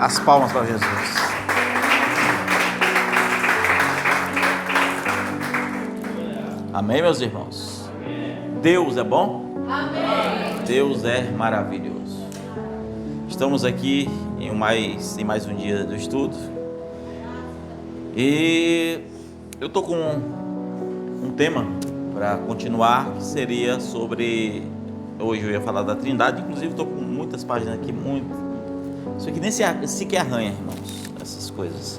As palmas para Jesus. Amém, meus irmãos? Deus é bom? Amém. Deus é maravilhoso. Estamos aqui em mais um dia do estudo. E eu estou com um tema para continuar, que seria sobre... Hoje eu ia falar da Trindade, inclusive estou com muitas páginas aqui, isso aqui nem sequer arranha, irmãos, essas coisas,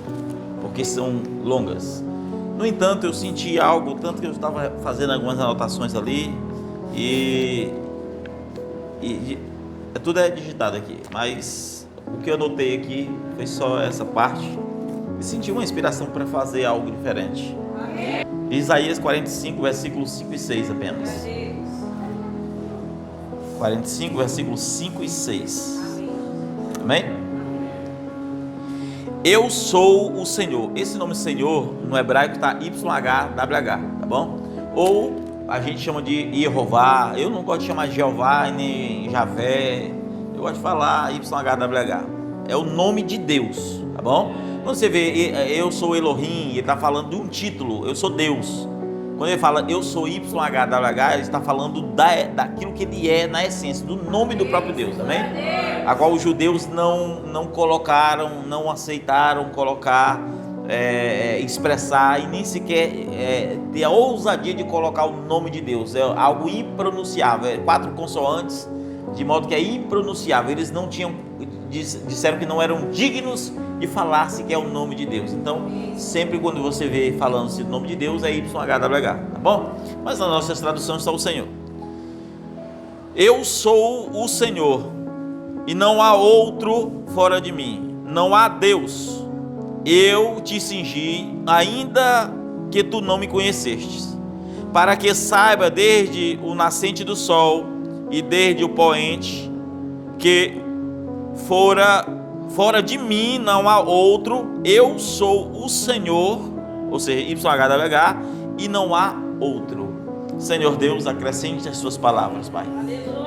porque são longas. No entanto, eu senti algo, tanto que eu estava fazendo algumas anotações ali, e tudo é digitado aqui, mas o que eu anotei aqui foi só essa parte, e senti uma inspiração para fazer algo diferente. Isaías 45, versículos 5 e 6 apenas. 45, versículos 5 e 6. Amém? Eu sou o Senhor. Esse nome Senhor no hebraico está YHWH, tá bom? Ou a gente chama de Jeová. Eu não gosto de chamar Jeová nem Javé. Eu gosto de falar YHWH. É o nome de Deus, tá bom? Quando você vê eu sou Elohim, ele está falando de um título, eu sou Deus. Quando ele fala eu sou YHWH, ele está falando daquilo que ele é na essência, do nome do próprio Deus, amém? A qual os judeus não colocaram, não aceitaram colocar, expressar e nem sequer ter a ousadia de colocar o nome de Deus. É algo impronunciável, 4 consoantes, de modo que é impronunciável. Eles não tinham, disseram que não eram dignos de falar sequer o nome de Deus. Então, sempre quando você vê falando-se o nome de Deus, é YHWH, tá bom? Mas na nossa tradução está o Senhor. Eu sou o Senhor, e não há outro fora de mim. Não há Deus. Eu te cingi, ainda que tu não me conhecestes, para que saiba desde o nascente do sol e desde o poente, que fora de mim não há outro. Eu sou o Senhor, ou seja, YHWH, e não há outro. Senhor Deus, acrescente as suas palavras, Pai.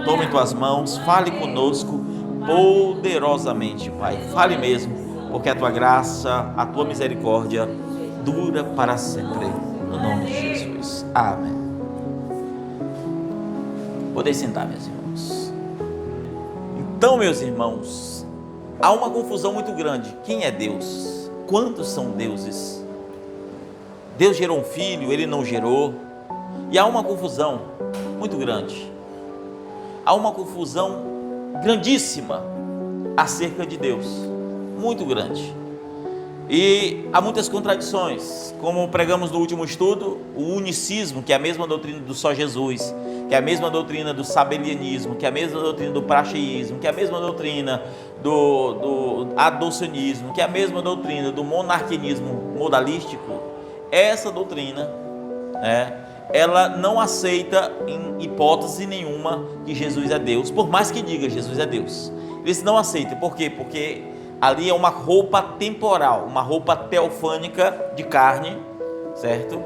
Tome em tuas mãos, fale conosco poderosamente, Pai. Fale mesmo, porque a tua graça, a tua misericórdia dura para sempre. No nome de Jesus. Amém. Podem sentar, meus irmãos. Então, meus irmãos, há uma confusão muito grande. Quem é Deus? Quantos são deuses? Deus gerou um filho, ele não gerou. E há uma confusão muito grande. Há uma confusão grandíssima acerca de Deus. Muito grande. E há muitas contradições. Como pregamos no último estudo, o unicismo, que é a mesma doutrina do só Jesus, que é a mesma doutrina do sabelianismo, que é a mesma doutrina do praxeísmo, que é a mesma doutrina do adocionismo, que é a mesma doutrina do monarquianismo modalístico. Essa doutrina, ela não aceita em hipótese nenhuma que Jesus é Deus, por mais que diga Jesus é Deus. Eles não aceitam. Por quê? Porque ali é uma roupa temporal, uma roupa teofânica de carne, certo?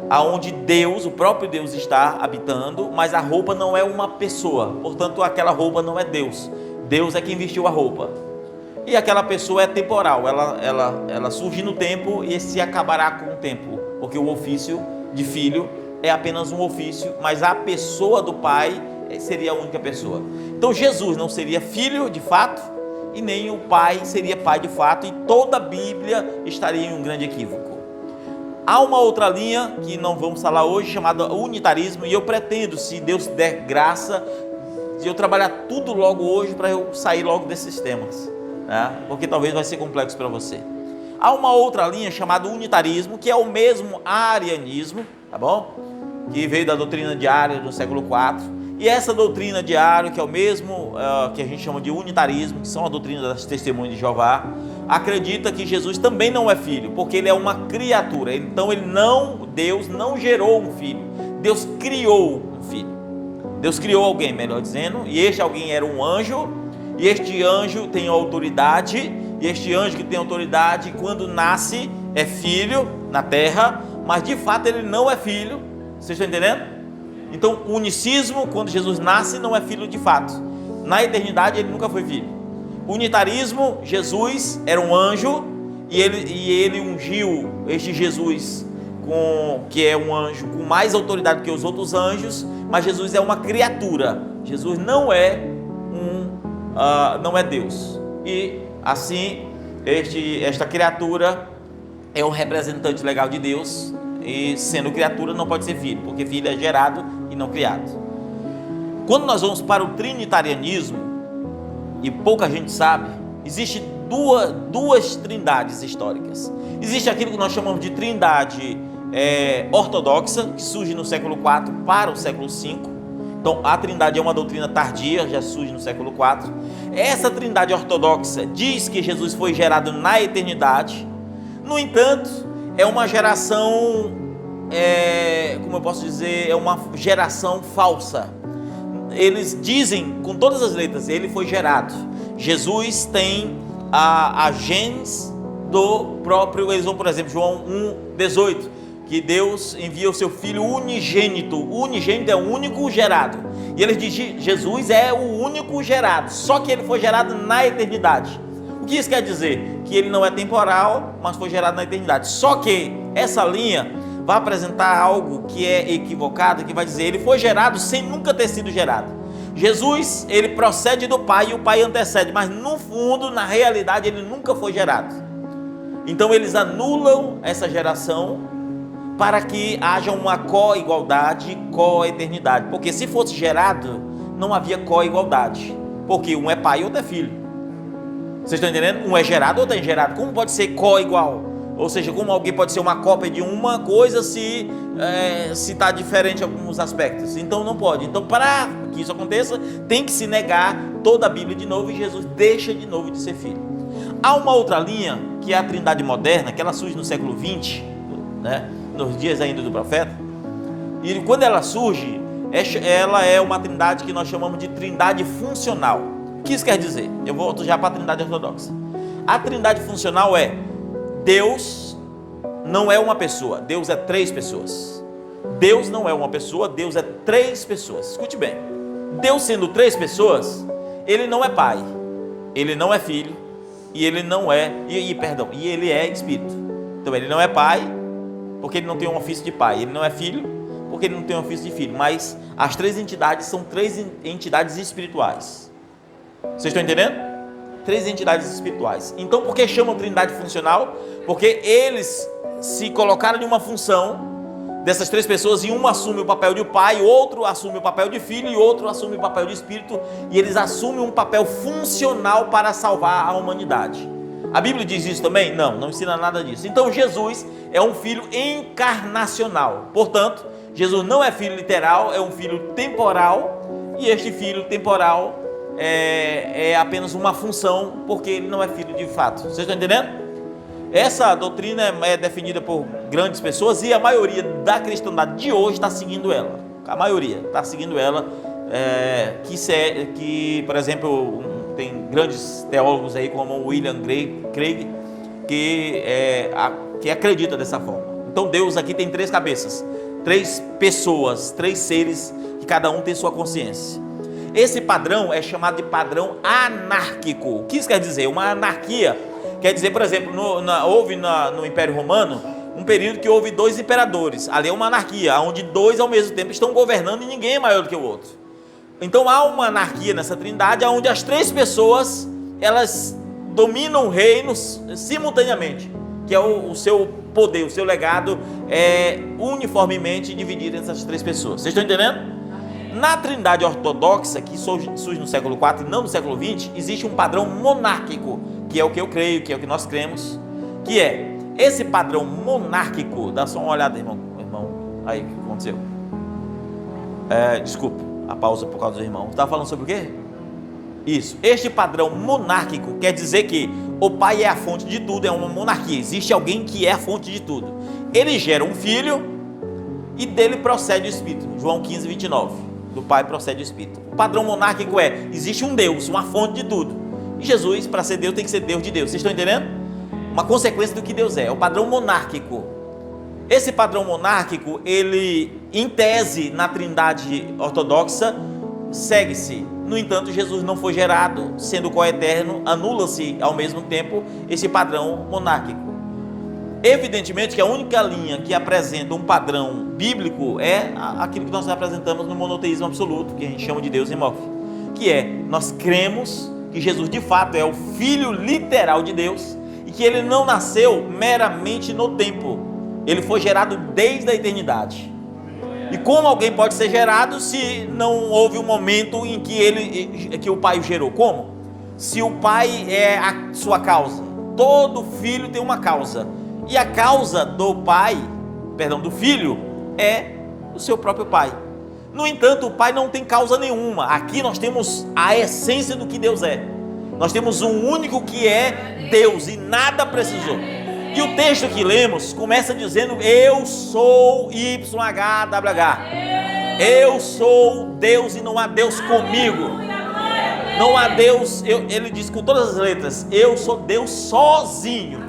Aonde Deus, o próprio Deus está habitando, mas a roupa não é uma pessoa, portanto aquela roupa não é Deus. Deus é quem vestiu a roupa. E aquela pessoa é temporal, ela surge no tempo e se acabará com o tempo, porque o ofício de filho é apenas um ofício, mas a pessoa do Pai seria a única pessoa. Então Jesus não seria filho de fato, e nem o Pai seria Pai de fato, e toda a Bíblia estaria em um grande equívoco. Há uma outra linha que não vamos falar hoje, chamada unitarismo, e eu pretendo, se Deus der graça, de eu trabalhar tudo logo hoje para eu sair logo desses temas, porque talvez vai ser complexo para você. Há uma outra linha chamada unitarismo, que é o mesmo arianismo, tá bom? Que veio da doutrina de Ário no século IV. E essa doutrina de Ário, que é o mesmo que a gente chama de unitarismo, que são a doutrina das testemunhas de Jeová, acredita que Jesus também não é filho, porque ele é uma criatura. Então Deus não gerou um filho, Deus criou um filho. Deus criou alguém, melhor dizendo, e este alguém era um anjo, e este anjo tem autoridade, e este anjo que tem autoridade, quando nasce, é filho na terra, mas de fato ele não é filho. Vocês estão entendendo? Então, o unicismo, quando Jesus nasce, não é filho de fato. Na eternidade, ele nunca foi filho. Unitarismo, Jesus era um anjo e ele ungiu este Jesus, que é um anjo com mais autoridade que os outros anjos, mas Jesus é uma criatura. Jesus não é Deus. E assim, esta criatura é um representante legal de Deus, e sendo criatura não pode ser filho, porque filho é gerado e não criado. Quando nós vamos para o trinitarianismo, e pouca gente sabe, existe duas trindades históricas. Existe aquilo que nós chamamos de trindade ortodoxa, que surge no século IV para o século V. Então a trindade é uma doutrina tardia, já surge no século IV. Essa trindade ortodoxa diz que Jesus foi gerado na eternidade. No entanto, é uma geração, como eu posso dizer, é uma geração falsa. Eles dizem com todas as letras, ele foi gerado. Jesus tem a genes do próprio, eles vão, por exemplo, João 1,18, que Deus envia o seu Filho unigênito. O unigênito é o único gerado. E eles dizem, Jesus é o único gerado, só que ele foi gerado na eternidade. O que isso quer dizer? Que ele não é temporal, mas foi gerado na eternidade. Só que essa linha vai apresentar algo que é equivocado, que vai dizer, ele foi gerado sem nunca ter sido gerado. Jesus, ele procede do Pai e o Pai antecede, mas no fundo, na realidade, ele nunca foi gerado. Então eles anulam essa geração para que haja uma co-igualdade, co-eternidade. Porque se fosse gerado, não havia co-igualdade. Porque um é pai e outro é filho. Vocês estão entendendo? Um é gerado, outro é gerado. Como pode ser co-igual? Ou seja, como alguém pode ser uma cópia de uma coisa se está diferente em alguns aspectos? Então não pode. Então, para que isso aconteça, tem que se negar toda a Bíblia de novo e Jesus deixa de novo de ser filho. Há uma outra linha, que é a trindade moderna, que ela surge no século XX, né, nos dias ainda do profeta. E quando ela surge, ela é uma trindade que nós chamamos de trindade funcional. O que isso quer dizer? Eu volto já para a trindade ortodoxa. A trindade funcional é: Deus não é uma pessoa, Deus é três pessoas. Deus não é uma pessoa, Deus é três pessoas. Escute bem, Deus sendo três pessoas, ele não é pai, ele não é filho, e ele não é, e ele é espírito. Então ele não é pai, porque ele não tem um ofício de pai, ele não é filho, porque ele não tem um ofício de filho, mas as três entidades são três entidades espirituais. Vocês estão entendendo? Três entidades espirituais. Então por que chamam trindade funcional? Porque eles se colocaram em uma função dessas três pessoas, e um assume o papel de pai, outro assume o papel de filho e outro assume o papel de espírito, e eles assumem um papel funcional para salvar a humanidade. A Bíblia diz isso também? Não ensina nada disso. Então Jesus é um filho encarnacional. Portanto, Jesus não é filho literal, é um filho temporal, e este filho temporal é apenas uma função, porque ele não é filho de fato. Vocês estão entendendo? Essa doutrina é defendida por grandes pessoas, e a maioria da cristandade de hoje está seguindo ela. A maioria está seguindo ela, que, por exemplo, tem grandes teólogos aí como William Craig, que acredita dessa forma. Então Deus aqui tem três cabeças, três pessoas, três seres, que cada um tem sua consciência. Esse padrão é chamado de padrão anárquico. O que isso quer dizer? Uma anarquia quer dizer, por exemplo, houve no Império Romano um período que houve dois imperadores. Ali é uma anarquia, onde dois ao mesmo tempo estão governando e ninguém é maior do que o outro. Então há uma anarquia nessa trindade, onde as três pessoas, elas dominam reinos simultaneamente, que é o seu poder, o seu legado é uniformemente dividido entre essas três pessoas. Vocês estão entendendo? Na trindade ortodoxa, que surge no século IV e não no século XX, existe um padrão monárquico, que é o que eu creio, que é o que nós cremos, que é esse padrão monárquico. Dá só uma olhada, irmão. Aí, o que aconteceu? Desculpe a pausa por causa do irmão. Estava falando sobre o quê? Isso. Este padrão monárquico quer dizer que o pai é a fonte de tudo, é uma monarquia. Existe alguém que é a fonte de tudo. Ele gera um filho e dele procede o Espírito. João 15, 29. Do pai procede o Espírito. O padrão monárquico existe um Deus, uma fonte de tudo. E Jesus, para ser Deus, tem que ser Deus de Deus. Vocês estão entendendo? Uma consequência do que Deus é o padrão monárquico. Esse padrão monárquico, ele, em tese, na trindade ortodoxa, segue-se. No entanto, Jesus não foi gerado, sendo coeterno, anula-se ao mesmo tempo esse padrão monárquico. Evidentemente que a única linha que apresenta um padrão bíblico é aquilo que nós apresentamos no monoteísmo absoluto, que a gente chama de Deus em Morfe, que é, nós cremos que Jesus de fato é o Filho literal de Deus e que ele não nasceu meramente no tempo, ele foi gerado desde a eternidade. E como alguém pode ser gerado se não houve um momento em que o Pai o gerou? Como? Se o Pai é a sua causa, todo filho tem uma causa, e a causa do Filho é o seu próprio Pai. No entanto, o Pai não tem causa nenhuma. Aqui nós temos a essência do que Deus é. Nós temos um único que é Deus e nada precisou. E o texto que lemos começa dizendo: eu sou YHWH. Eu sou Deus e não há Deus comigo. Não há Deus, ele diz com todas as letras: eu sou Deus sozinho.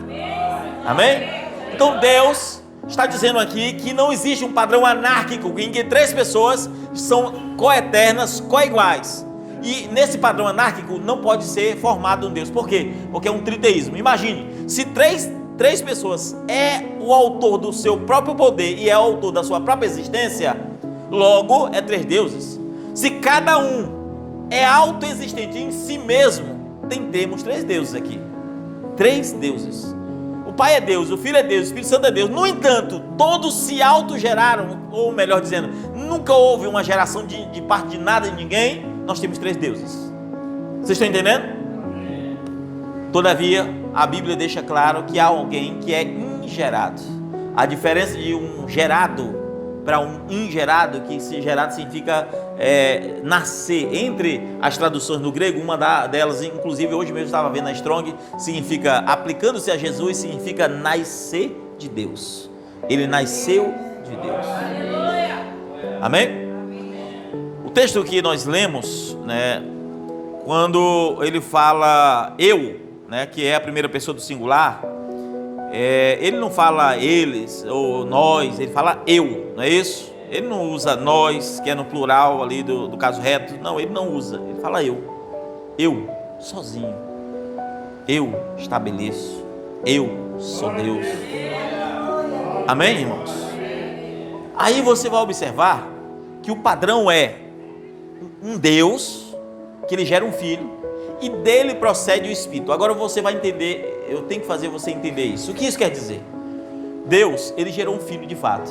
Amém? Então Deus está dizendo aqui que não existe um padrão anárquico em que três pessoas são coeternas, coiguais. E nesse padrão anárquico não pode ser formado um Deus. Por quê? Porque é um triteísmo. Imagine, se três pessoas é o autor do seu próprio poder e é o autor da sua própria existência, logo é três deuses. Se cada um é autoexistente em si mesmo, temos três deuses aqui. Três deuses. O Pai é Deus, o Filho é Deus, o Espírito Santo é Deus. No entanto, todos se autogeraram, ou melhor dizendo, nunca houve uma geração de parte de nada e ninguém. Nós temos três deuses. Vocês estão entendendo? Todavia, a Bíblia deixa claro que há alguém que é ingerado. A diferença de um gerado para um ingerado, que se gerado significa nascer. Entre as traduções no grego, uma delas, inclusive hoje mesmo estava vendo na Strong, significa, aplicando-se a Jesus, significa nascer de Deus. Ele nasceu de Deus. Amém? O texto que nós lemos, né, quando ele fala eu, né, que é a primeira pessoa do singular, ele não fala eles ou nós, ele fala eu, não é isso? Ele não usa nós, que é no plural ali do caso reto. Não, ele não usa, ele fala eu sozinho, eu estabeleço, eu sou Deus. Amém, irmãos? Aí você vai observar que o padrão é um Deus, que ele gera um filho, e dele procede o Espírito. Agora você vai entender, eu tenho que fazer você entender isso. O que isso quer dizer? Deus, ele gerou um filho de fato.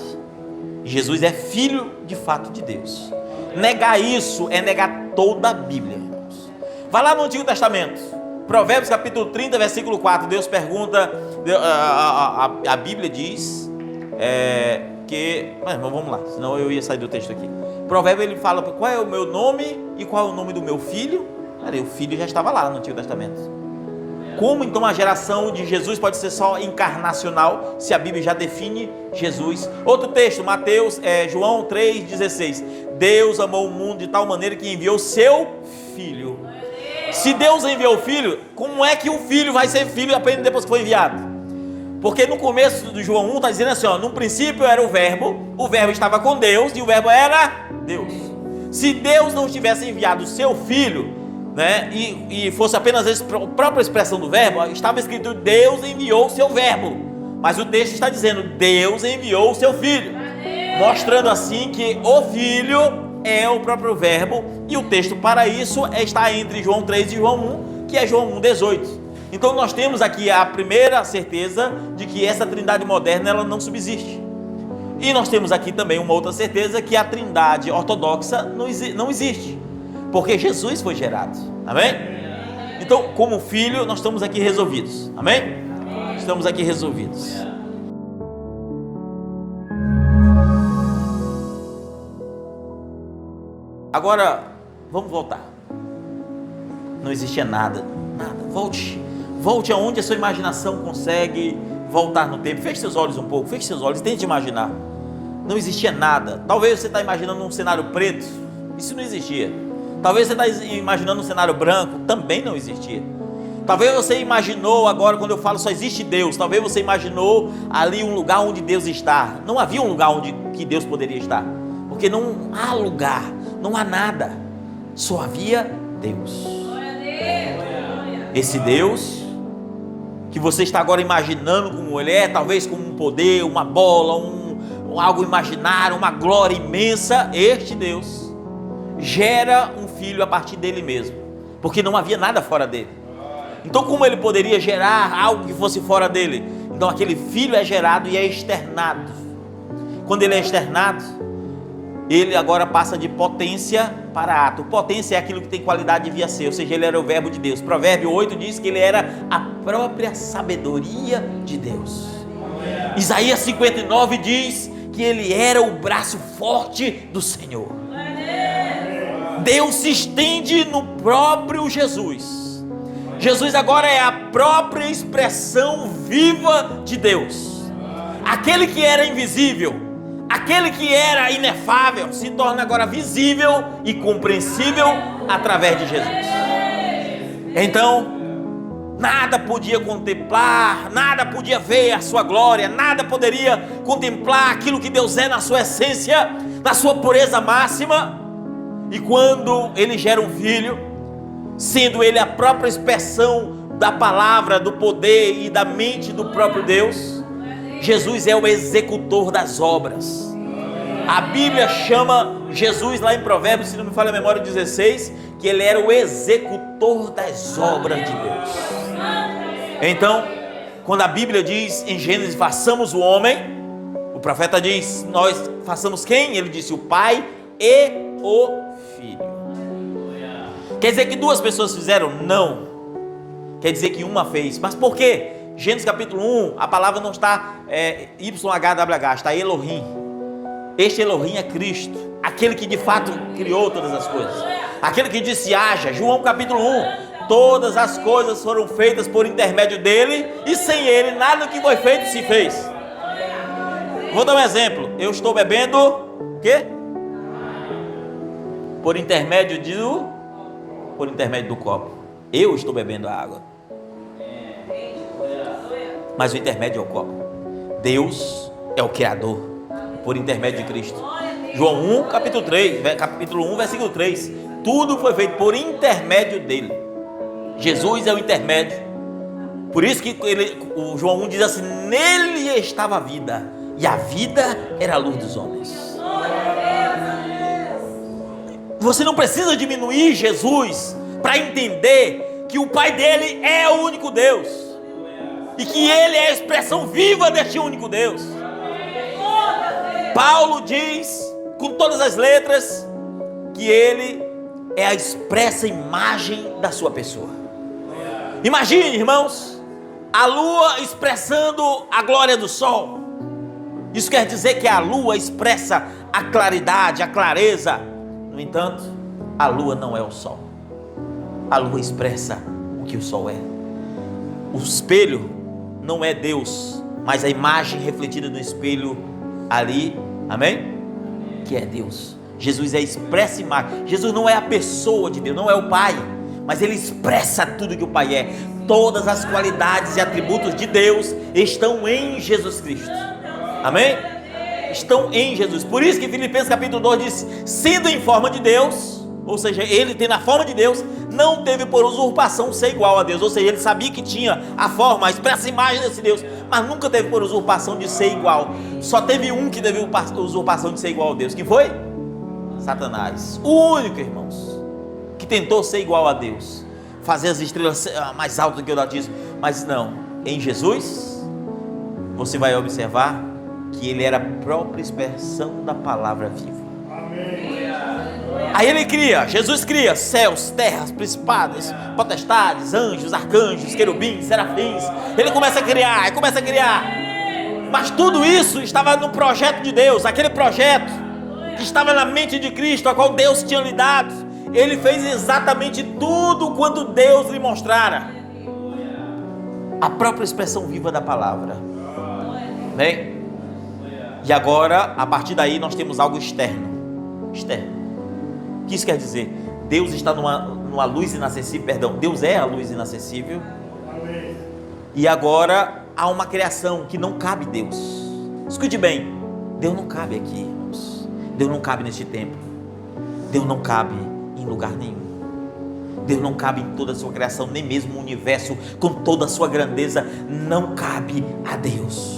Jesus é filho de fato de Deus. Negar isso é negar toda a Bíblia, irmãos. Vai lá no Antigo Testamento, Provérbios capítulo 30, versículo 4. Deus pergunta, a Bíblia diz mas vamos lá, senão eu ia sair do texto aqui. Provérbio, ele fala: qual é o meu nome e qual é o nome do meu filho? O filho já estava lá no Antigo Testamento. Como então a geração de Jesus pode ser só encarnacional, se a Bíblia já define Jesus? Outro texto, João 3,16. Deus amou o mundo de tal maneira que enviou seu filho. Se Deus enviou o filho, como é que o filho vai ser filho apenas depois que foi enviado? Porque no começo do João 1 está dizendo assim, no princípio era o verbo estava com Deus e o verbo era Deus. Se Deus não tivesse enviado o seu filho, né, e fosse apenas a própria expressão do verbo, estava escrito Deus enviou o seu verbo, mas o texto está dizendo Deus enviou o seu filho, mostrando assim que o filho é o próprio verbo, e o texto para isso está entre João 3 e João 1, que é João 1,18. Então nós temos aqui a primeira certeza de que essa trindade moderna ela não subsiste. E nós temos aqui também uma outra certeza, que a trindade ortodoxa não existe, porque Jesus foi gerado. Amém? Então, como filho, nós estamos aqui resolvidos. Amém? Estamos aqui resolvidos. Agora, vamos voltar. Não existia nada. Volte aonde a sua imaginação consegue voltar no tempo. Feche seus olhos um pouco, feche seus olhos, tente imaginar. Não existia nada. Talvez você está imaginando um cenário preto, isso não existia. Talvez você está imaginando um cenário branco, também não existia. Talvez você imaginou agora, quando eu falo só existe Deus, talvez você imaginou ali um lugar onde Deus está. Não havia um lugar onde que Deus poderia estar, porque não há lugar, não há nada. Só havia Deus. Esse Deus que você está agora imaginando como Ele é, talvez como um poder, uma bola, algo imaginário, uma glória imensa, este Deus gera um filho a partir dele mesmo, porque não havia nada fora dele. Então como ele poderia gerar algo que fosse fora dele? Então aquele filho é gerado e é externado. Quando ele é externado, ele agora passa de potência para ato. Potência é aquilo que tem qualidade de via ser, ou seja, ele era o verbo de Deus. Provérbio 8 diz que ele era a própria sabedoria de Deus. Isaías 59 diz que ele era o braço forte do Senhor. Deus se estende no próprio Jesus. Jesus agora é a própria expressão viva de Deus. Aquele que era invisível, aquele que era inefável, se torna agora visível e compreensível através de Jesus. Então, nada podia contemplar, nada podia ver a sua glória, nada poderia contemplar aquilo que Deus é na sua essência, na sua pureza máxima. E quando ele gera um filho, sendo ele a própria expressão da palavra, do poder e da mente do próprio Deus, Jesus é o executor das obras. A Bíblia chama Jesus lá em Provérbios, se não me falha a memória, 16, que ele era o executor das obras de Deus. Então, quando a Bíblia diz em Gênesis, façamos o homem, o profeta diz, nós façamos quem? Ele disse o Pai e o Filho. Quer dizer que duas pessoas fizeram? Não. Quer dizer que uma fez. Mas por quê? Gênesis capítulo 1, a palavra não está YHWH, está Elohim. Este Elohim é Cristo, aquele que de fato criou todas as coisas, aquele que disse haja. João capítulo 1, todas as coisas foram feitas por intermédio dele, e sem ele nada que foi feito se fez. Vou dar um exemplo. Eu estou bebendo o quê? Por intermédio do copo. Eu estou bebendo a água, mas o intermédio é o copo. Deus é o Criador, por intermédio de Cristo. João 1, capítulo 1, versículo 3. Tudo foi feito por intermédio dele. Jesus é o intermédio. Por isso que o João 1 diz assim: nele estava a vida, e a vida era a luz dos homens. Você não precisa diminuir Jesus para entender que o Pai dele é o único Deus, e que ele é a expressão viva deste único Deus. Paulo diz com todas as letras que ele é a expressa imagem da sua pessoa. Imagine, irmãos, a lua expressando a glória do sol. Isso quer dizer que a lua expressa a claridade, a clareza. No entanto, a lua não é o sol. A lua expressa o que o sol é. O espelho não é Deus, mas a imagem refletida no espelho ali, amém? Que é Deus. Jesus é a expressa imagem. Jesus não é a pessoa de Deus, não é o Pai, mas ele expressa tudo que o Pai é. Todas as qualidades e atributos de Deus estão em Jesus Cristo, amém? Estão em Jesus. Por isso que Filipenses capítulo 2 diz: sendo em forma de Deus, ou seja, ele tendo a forma de Deus, não teve por usurpação ser igual a Deus. Ou seja, ele sabia que tinha a forma, a expressa imagem desse Deus, mas nunca teve por usurpação de ser igual. Só teve um que teve usurpação de ser igual a Deus. Quem foi? Satanás. O único, irmãos, que tentou ser igual a Deus, fazer as estrelas mais altas do que o altíssimo. Mas não, em Jesus você vai observar que ele era a própria expressão da palavra viva. Amém. Aí ele cria, Jesus cria céus, terras, principados, potestades, anjos, arcanjos, querubins, serafins. Ele começa a criar, mas tudo isso estava no projeto de Deus. Aquele projeto que estava na mente de Cristo, a qual Deus tinha lhe dado. Ele fez exatamente tudo quanto Deus lhe mostrara. A própria expressão viva da palavra. Bem? E agora, a partir daí, nós temos algo externo. O que isso quer dizer? Deus está numa luz inacessível, Deus é a luz inacessível. E agora há uma criação que não cabe Deus. Escute bem, Deus não cabe aqui, irmãos. Deus não cabe neste templo. Deus não cabe em lugar nenhum. Deus não cabe em toda a sua criação, nem mesmo o universo com toda a sua grandeza, não cabe a Deus.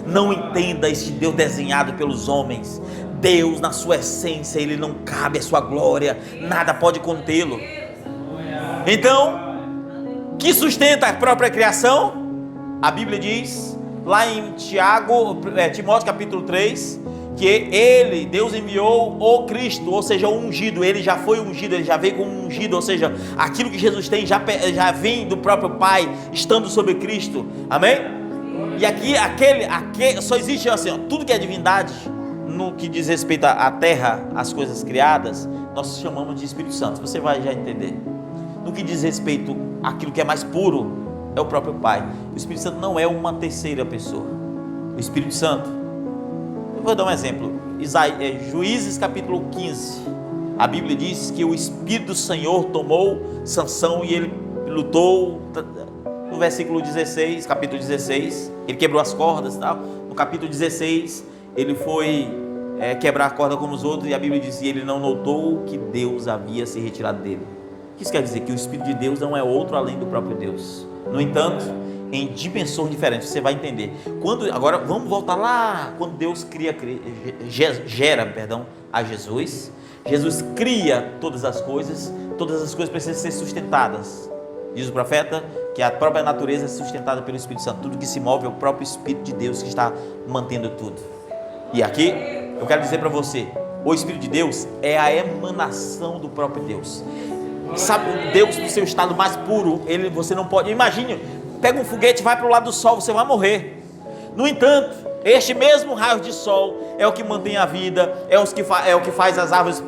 Não entenda este Deus desenhado pelos homens. Deus, na sua essência, Ele não cabe a sua glória, nada pode contê-lo. Então, que sustenta a própria criação? A Bíblia diz, lá em Timóteo capítulo 3, que Deus enviou o Cristo, ou seja, o ungido. Ele já foi ungido, ele já veio como ungido, ou seja, aquilo que Jesus tem já vem do próprio Pai, estando sobre Cristo, amém? E aqui, só existe assim, ó, tudo que é divindade, no que diz respeito à terra, às coisas criadas, nós chamamos de Espírito Santo, você vai já entender. No que diz respeito àquilo que é mais puro, é o próprio Pai. O Espírito Santo não é uma terceira pessoa. O Espírito Santo, eu vou dar um exemplo, Juízes capítulo 15, a Bíblia diz que o Espírito do Senhor tomou Sansão e ele lutou. No versículo 16, capítulo 16, ele quebrou as cordas e tal. No capítulo 16, ele foi quebrar a corda como os outros, e a Bíblia diz que ele não notou que Deus havia se retirado dele. O que isso quer dizer? Que o Espírito de Deus não é outro além do próprio Deus. No entanto, em dimensões diferentes, você vai entender. Agora vamos voltar lá, quando Deus gera a Jesus. Jesus cria todas as coisas precisam ser sustentadas. Diz o profeta que a própria natureza é sustentada pelo Espírito Santo. Tudo que se move é o próprio Espírito de Deus que está mantendo tudo. E aqui eu quero dizer para você, o Espírito de Deus é a emanação do próprio Deus. Sabe, Deus no seu estado mais puro, você não pode, imagine, pega um foguete e vai para o lado do sol, você vai morrer. No entanto, este mesmo raio de sol é o que mantém a vida, é o que faz as árvores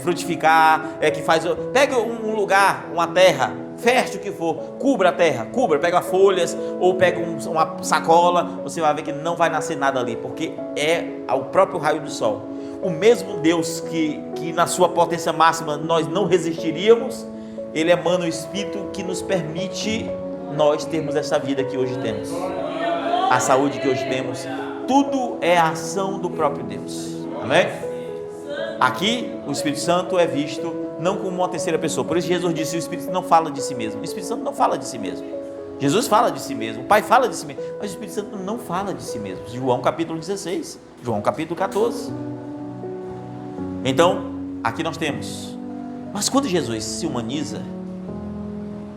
frutificar, pega um lugar, uma terra, fértil que for, cubra a terra, pega folhas ou pega uma sacola, você vai ver que não vai nascer nada ali, porque é o próprio raio do sol. O mesmo Deus que na sua potência máxima nós não resistiríamos, Ele emana o Espírito que nos permite nós termos essa vida que hoje temos, a saúde que hoje temos. Tudo é a ação do próprio Deus, amém? Aqui o Espírito Santo é visto não como uma terceira pessoa. Por isso Jesus disse, o Espírito não fala de si mesmo. O Espírito Santo não fala de si mesmo. Jesus fala de si mesmo, o Pai fala de si mesmo, mas o Espírito Santo não fala de si mesmo. João capítulo 16, João capítulo 14. Então, aqui nós temos, mas quando Jesus se humaniza,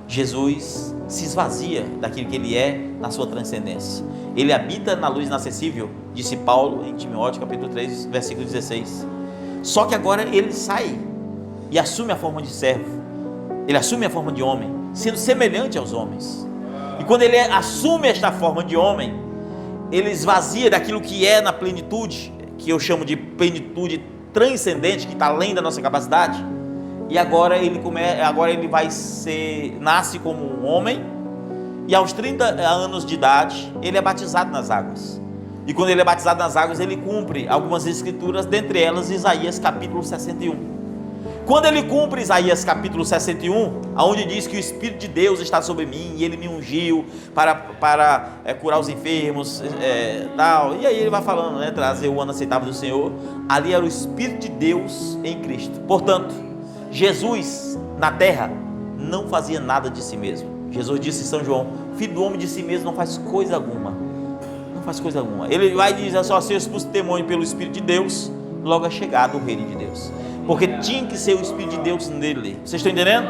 Jesus se esvazia daquilo que Ele é na sua transcendência. Ele habita na luz inacessível, disse Paulo em Timóteo capítulo 3, versículo 16. Só que agora Ele sai e assume a forma de servo, Ele assume a forma de homem, sendo semelhante aos homens. E quando Ele assume esta forma de homem, Ele esvazia daquilo que é na plenitude, que eu chamo de plenitude transcendente, que está além da nossa capacidade. E agora ele nasce como um homem, e aos 30 anos de idade ele é batizado nas águas. E quando ele é batizado nas águas, ele cumpre algumas escrituras, dentre elas Isaías capítulo 61. Quando ele cumpre Isaías capítulo 61, onde diz que o Espírito de Deus está sobre mim e Ele me ungiu para curar os enfermos, tal. E aí ele vai falando, trazer o ano aceitável do Senhor. Ali era o Espírito de Deus em Cristo. Portanto, Jesus na terra não fazia nada de si mesmo. Jesus disse em São João, filho do homem de si mesmo não faz coisa alguma. Não faz coisa alguma. Ele vai dizer só, se eu expus demônio pelo Espírito de Deus, logo é chegado o reino de Deus. Porque tinha que ser o Espírito de Deus nele. Vocês estão entendendo?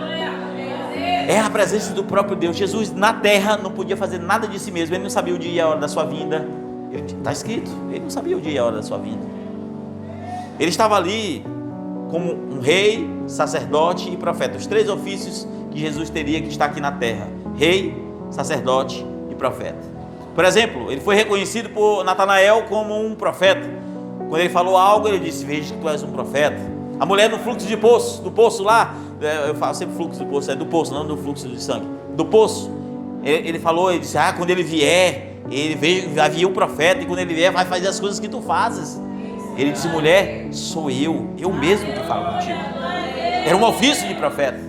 É a presença do próprio Deus. Jesus na terra não podia fazer nada de si mesmo. Ele não sabia o dia e a hora da sua vinda. Está escrito, ele não sabia o dia e a hora da sua vinda. Ele estava ali como um rei, sacerdote e profeta. Os 3 ofícios que Jesus teria que estar aqui na terra: rei, sacerdote e profeta. Por exemplo, ele foi reconhecido por Natanael como um profeta. Quando ele falou algo, ele disse, veja que tu és um profeta. A mulher no fluxo do poço lá, eu falo sempre fluxo do poço, é do poço, não do fluxo de sangue, do poço. Ele falou, ele disse, quando ele vier, vai vir o profeta, e quando ele vier, vai fazer as coisas que tu fazes. Ele disse, mulher, sou eu mesmo que falo contigo. Era um ofício de profeta.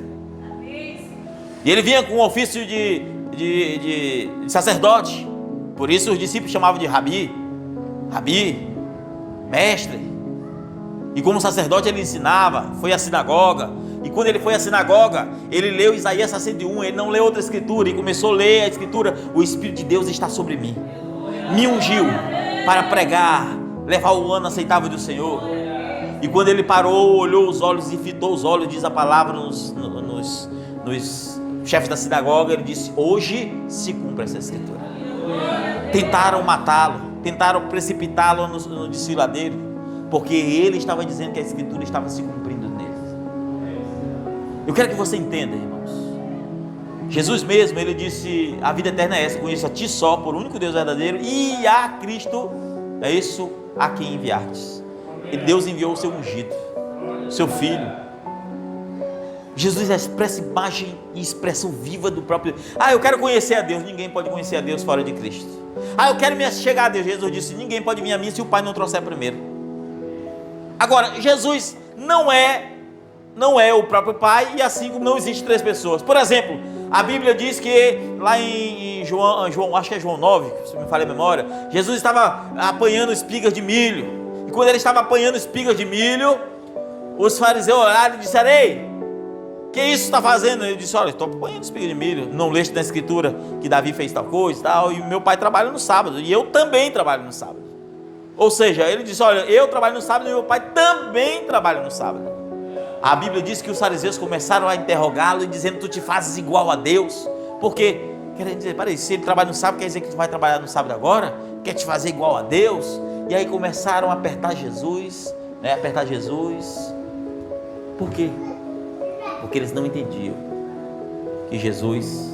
E ele vinha com um ofício de sacerdote. Por isso os discípulos chamavam de Rabi, mestre. E como sacerdote ele ensinava, foi à sinagoga. E quando ele foi à sinagoga, ele leu Isaías 61, ele não leu outra escritura, e começou a ler a escritura. O Espírito de Deus está sobre mim, me ungiu para pregar, levar o ano aceitável do Senhor. E quando ele parou, olhou os olhos e fitou os olhos, diz a palavra nos chefes da sinagoga, ele disse: hoje se cumpre essa escritura. Tentaram matá-lo, tentaram precipitá-lo no desfiladeiro, porque ele estava dizendo que a escritura estava se cumprindo nele. Eu quero que você entenda, irmãos. Jesus mesmo, ele disse: a vida eterna é essa, conheço a ti só, por único Deus verdadeiro, e a Cristo, é isso a quem enviastes. E Deus enviou o seu ungido, o seu filho. Jesus é a expressa imagem e expressão viva do próprio Deus. Eu quero conhecer a Deus. Ninguém pode conhecer a Deus fora de Cristo. Eu quero me chegar a Deus. Jesus disse: ninguém pode vir a mim se o Pai não trouxer primeiro. Agora, Jesus não é o próprio Pai, e assim como não existe três pessoas. Por exemplo, a Bíblia diz que lá em João, acho que é João 9, se me falha a memória, Jesus estava apanhando espigas de milho. E quando ele estava apanhando espigas de milho, os fariseus olharam e disseram: ei, que isso está fazendo? Ele disse: olha, estou apanhando espiga de milho. Não leste na escritura que Davi fez tal coisa e tal, e meu pai trabalha no sábado, e eu também trabalho no sábado. Ou seja, ele disse: olha, eu trabalho no sábado e meu pai também trabalha no sábado. A Bíblia diz que os fariseus começaram a interrogá-lo e dizendo: tu te fazes igual a Deus? Porque, querendo dizer, peraí, se ele trabalha no sábado, quer dizer que tu vai trabalhar no sábado agora? Quer te fazer igual a Deus? E aí começaram a apertar Jesus, Por quê? Porque eles não entendiam que Jesus,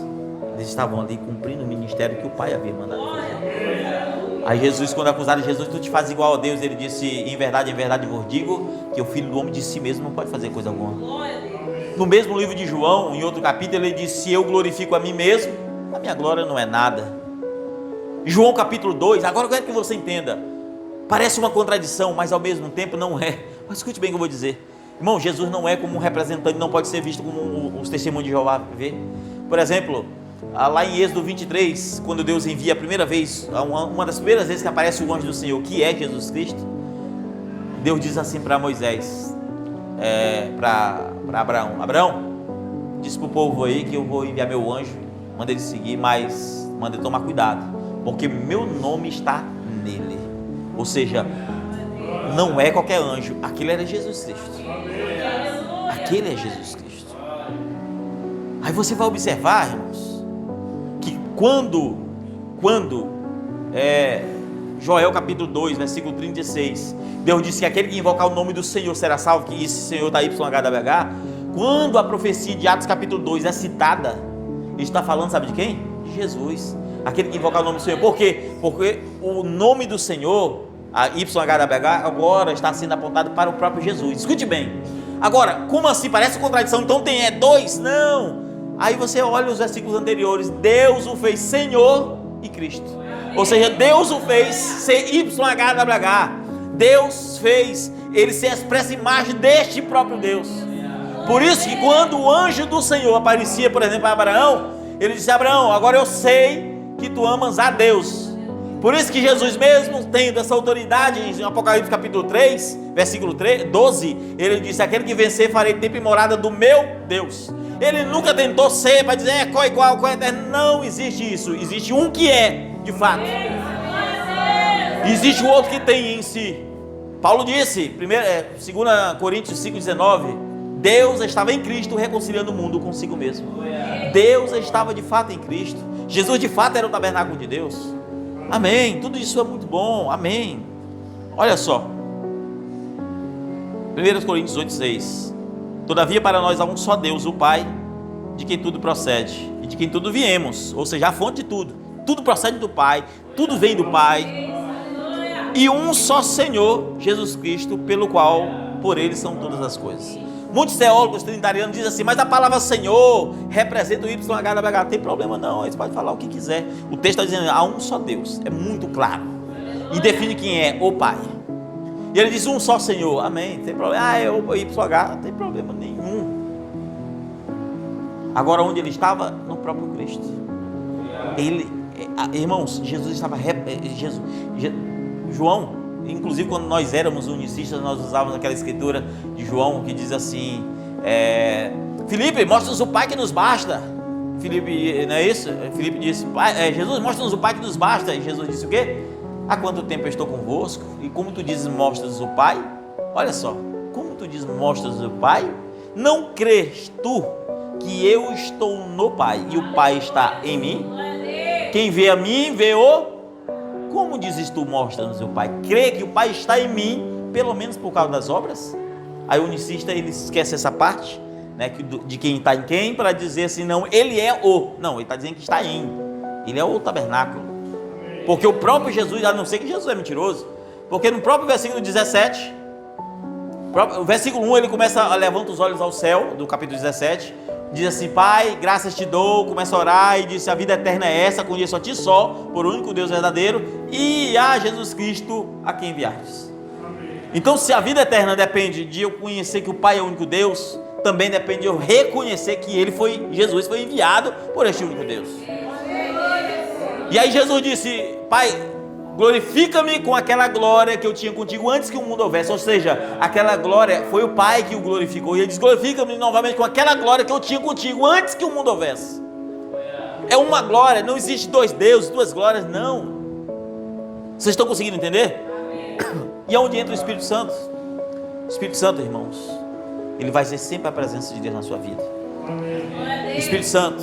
eles estavam ali cumprindo o ministério que o Pai havia mandado fazer. Aí Jesus, quando acusaram Jesus: tu te fazes igual a Deus, ele disse: em verdade vos digo, que o Filho do Homem de si mesmo não pode fazer coisa alguma. No mesmo livro de João, em outro capítulo, ele disse: se eu glorifico a mim mesmo, a minha glória não é nada. João capítulo 2, agora eu quero que você entenda, parece uma contradição, mas ao mesmo tempo não é. Mas escute bem o que eu vou dizer. Irmão, Jesus não é como um representante, não pode ser visto como os testemunhos de Jeová vê. Por exemplo, lá em Êxodo 23, quando Deus envia a primeira vez, uma das primeiras vezes que aparece o anjo do Senhor, que é Jesus Cristo, Deus diz assim para Moisés, para Abraão: Abraão, diz para o povo aí que eu vou enviar meu anjo, manda ele seguir, mas manda ele tomar cuidado, porque meu nome está nele. Ou seja, não é qualquer anjo, aquele era Jesus Cristo. Aquele é Jesus Cristo. Aí você vai observar, irmãos, que quando Joel capítulo 2, versículo 36, Deus disse que aquele que invocar o nome do Senhor será salvo, que esse Senhor está YHWH. Quando a profecia de Atos capítulo 2 é citada, ele está falando, sabe de quem? De Jesus. Aquele que invocar o nome do Senhor. Por quê? Porque o nome do Senhor, a YHWH, agora está sendo apontado para o próprio Jesus. Escute bem. Agora, como assim? Parece contradição. Então tem dois? Não. Aí você olha os versículos anteriores. Deus o fez Senhor e Cristo. Ou seja, Deus o fez ser YHWH. Deus fez ele ser a expressa imagem deste próprio Deus. Por isso que quando o anjo do Senhor aparecia, por exemplo, a Abraão, ele disse: Abraão, agora eu sei que tu amas a Deus. Por isso que Jesus mesmo tendo essa autoridade, em Apocalipse capítulo 3, versículo 12, ele disse: aquele que vencer farei tempo e morada do meu Deus. Ele nunca tentou ser para dizer qual é igual, qual é eterno. Não existe isso. Existe um que é, de fato. Existe o outro que tem em si. Paulo disse, 2 Coríntios 5,19, Deus estava em Cristo reconciliando o mundo consigo mesmo. Deus estava de fato em Cristo. Jesus de fato era o tabernáculo de Deus. Amém, tudo isso é muito bom, amém. Olha só, 1 Coríntios 8,6, todavia para nós há um só Deus, o Pai, de quem tudo procede, e de quem tudo viemos, ou seja, a fonte de tudo, tudo procede do Pai, tudo vem do Pai, e um só Senhor, Jesus Cristo, pelo qual, por Ele são todas as coisas. Muitos teólogos trinitarianos dizem assim: mas a palavra Senhor representa o YHWH. Não tem problema não, eles podem falar o que quiser. O texto está dizendo: há um só Deus, é muito claro, e define quem é o Pai. E ele diz: um só Senhor, amém, não tem problema. É o YH, não tem problema nenhum. Agora, onde ele estava? No próprio Cristo. Irmãos, Jesus estava João, inclusive quando nós éramos unicistas, nós usávamos aquela escritura de João que diz assim, Filipe, mostra-nos o Pai que nos basta. Filipe, não é isso? Filipe disse, Jesus, mostra-nos o Pai que nos basta. E Jesus disse o quê? Há quanto tempo eu estou convosco? E como tu dizes, mostras o Pai? Olha só, como tu dizes, mostras o Pai? Não crês tu que eu estou no Pai e o Pai está em mim? Quem vê a mim, vê o... Como dizes tu, mostra-nos o Pai? Crê que o Pai está em mim, pelo menos por causa das obras? Aí o unicista, ele esquece essa parte, né, de quem está em quem, para dizer assim, não, ele é o... Não, ele está dizendo que está em. Ele é o tabernáculo. Porque o próprio Jesus, a não ser que Jesus é mentiroso, porque no próprio versículo 17, o versículo 1, ele começa, levanta os olhos ao céu, do capítulo 17, diz assim, Pai, graças te dou, começa a orar e diz, a vida eterna é essa, conheço a ti só, por único Deus verdadeiro, e a Jesus Cristo a quem enviastes. Então, se a vida eterna depende de eu conhecer que o Pai é o único Deus, também depende de eu reconhecer que Jesus foi enviado por este único Deus. E aí Jesus disse, Pai, glorifica-me com aquela glória que eu tinha contigo antes que o mundo houvesse. Ou seja, aquela glória foi o Pai que o glorificou. E ele diz, glorifica-me novamente com aquela glória que eu tinha contigo antes que o mundo houvesse. É uma glória, não existe dois deuses, duas glórias, não. Vocês estão conseguindo entender? E aonde entra o Espírito Santo? O Espírito Santo, irmãos, ele vai ser sempre a presença de Deus na sua vida. O Espírito Santo,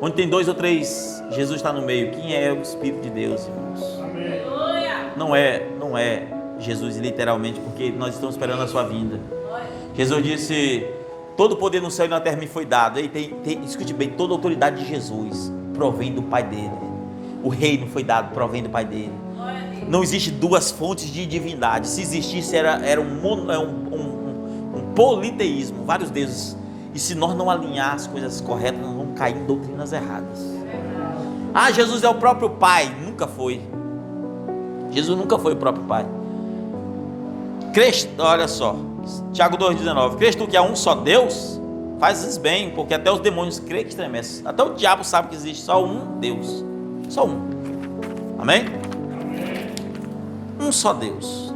onde tem 2 ou 3, Jesus está no meio. Quem é o Espírito de Deus, irmãos? Não é Jesus literalmente, porque nós estamos esperando a sua vinda. Jesus disse, todo poder no céu e na terra me foi dado. E escute bem, toda a autoridade de Jesus provém do Pai dele. O reino foi dado, provém do Pai dele. Não existe duas fontes de divindade. Se existisse era um politeísmo, vários deuses. E se nós não alinhar as coisas corretas, nós vamos cair em doutrinas erradas. Jesus é o próprio Pai. Nunca foi. Jesus nunca foi o próprio Pai. Olha só, Tiago 2,19. Crês tu que há um só Deus? Fazes bem, porque até os demônios creem que estremecem. Até o diabo sabe que existe só um Deus. Só um. Amém? Um só Deus.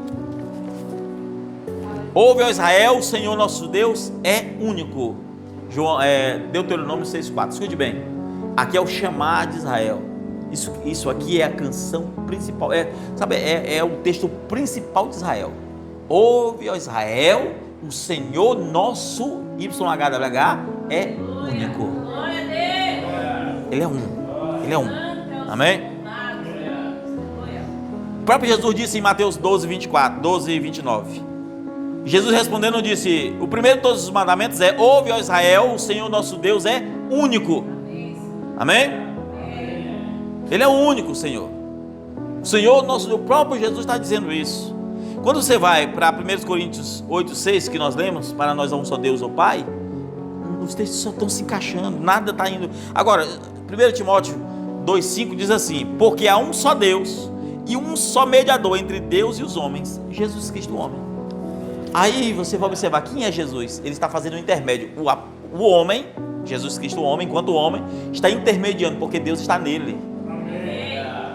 Ouve, ó Israel, o Senhor nosso Deus é único. Deuteronômio 6,4. Escute bem. Aqui é o chamar de Israel. Isso aqui é a canção principal. É o texto principal de Israel. Ouve, ó Israel, o Senhor nosso YHWH é único. Ele é um. Ele é um. Amém? O próprio Jesus disse em Mateus 12 e 29. Jesus respondendo disse, o primeiro de todos os mandamentos é, ouve, ó Israel, o Senhor nosso Deus é único. Amém? Ele é o único, Senhor. O Senhor nosso, o próprio Jesus está dizendo isso. Quando você vai para 1 Coríntios 8,6, que nós lemos, para nós há um só Deus, o Pai, os textos só estão se encaixando, nada está indo. Agora, 1 Timóteo 2,5 diz assim, porque há um só Deus e um só mediador entre Deus e os homens, Jesus Cristo o homem. Aí você vai observar, quem é Jesus? Ele está fazendo um intermédio. O homem, Jesus Cristo o homem, enquanto homem, está intermediando, porque Deus está nele.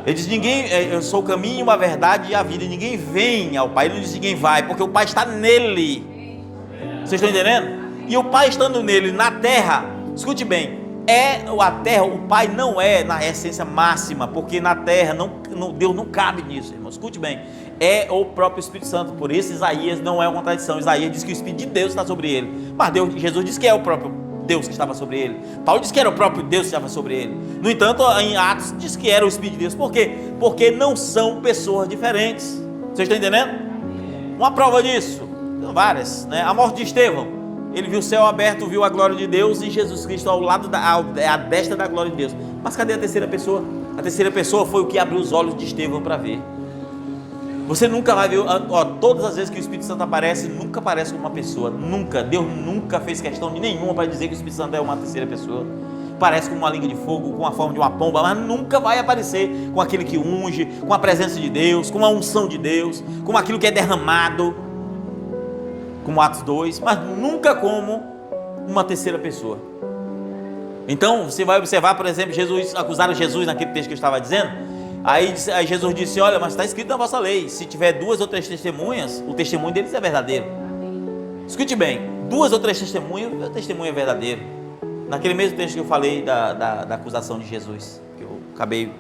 Ele diz, eu sou o caminho, a verdade e a vida, e ninguém vem ao Pai. Ele não diz ninguém vai, porque o Pai está nele. Vocês estão entendendo? E o Pai estando nele, na terra, escute bem, a terra, o Pai não é na essência máxima, porque na terra, Deus não cabe nisso, irmão. Escute bem, é o próprio Espírito Santo. Por isso Isaías não é uma contradição. Isaías diz que o Espírito de Deus está sobre ele, mas Jesus diz que é o próprio Deus que estava sobre ele. Paulo diz que era o próprio Deus que estava sobre ele. No entanto, em Atos diz que era o Espírito de Deus. Por quê? Porque não são pessoas diferentes. Vocês estão entendendo? Uma prova disso, várias, né? A morte de Estevão, ele viu o céu aberto, viu a glória de Deus e Jesus Cristo ao lado à destra da glória de Deus. Mas cadê a terceira pessoa? A terceira pessoa foi o que abriu os olhos de Estevão para ver. Você nunca vai ver, todas as vezes que o Espírito Santo aparece, nunca aparece como uma pessoa, nunca. Deus nunca fez questão de nenhuma para dizer que o Espírito Santo é uma terceira pessoa. Parece com uma língua de fogo, com a forma de uma pomba, mas nunca vai aparecer com aquele que unge, com a presença de Deus, com a unção de Deus, com aquilo que é derramado, como Atos 2, mas nunca como uma terceira pessoa. Então, você vai observar, por exemplo, acusaram Jesus naquele texto que eu estava dizendo, Aí Jesus disse: olha, mas está escrito na vossa lei, se tiver 2 ou 3 testemunhas, o testemunho deles é verdadeiro. Escute bem, 2 ou 3 testemunhas, o testemunho é verdadeiro. Naquele mesmo texto que eu falei da acusação de Jesus, que eu acabei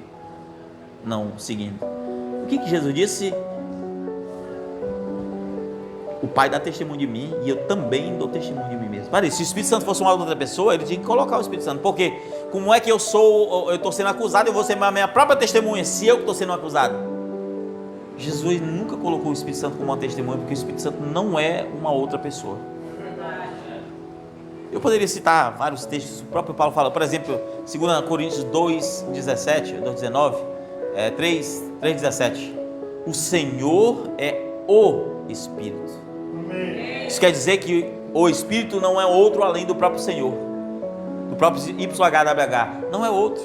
não seguindo. O que Jesus disse? O Pai dá testemunho de mim e eu também dou testemunho de mim mesmo. Para se o Espírito Santo fosse uma outra pessoa, ele tinha que colocar o Espírito Santo. Porque como é que eu estou sendo acusado e eu vou ser a minha própria testemunha se eu estou sendo acusado? Jesus nunca colocou o Espírito Santo como uma testemunha, porque o Espírito Santo não é uma outra pessoa. Eu poderia citar vários textos, o próprio Paulo fala, por exemplo, 2 Coríntios 2:17, 2:19, 3:17. O Senhor é o Espírito. Isso quer dizer que o Espírito não é outro além do próprio Senhor, do próprio YHWH, não é outro.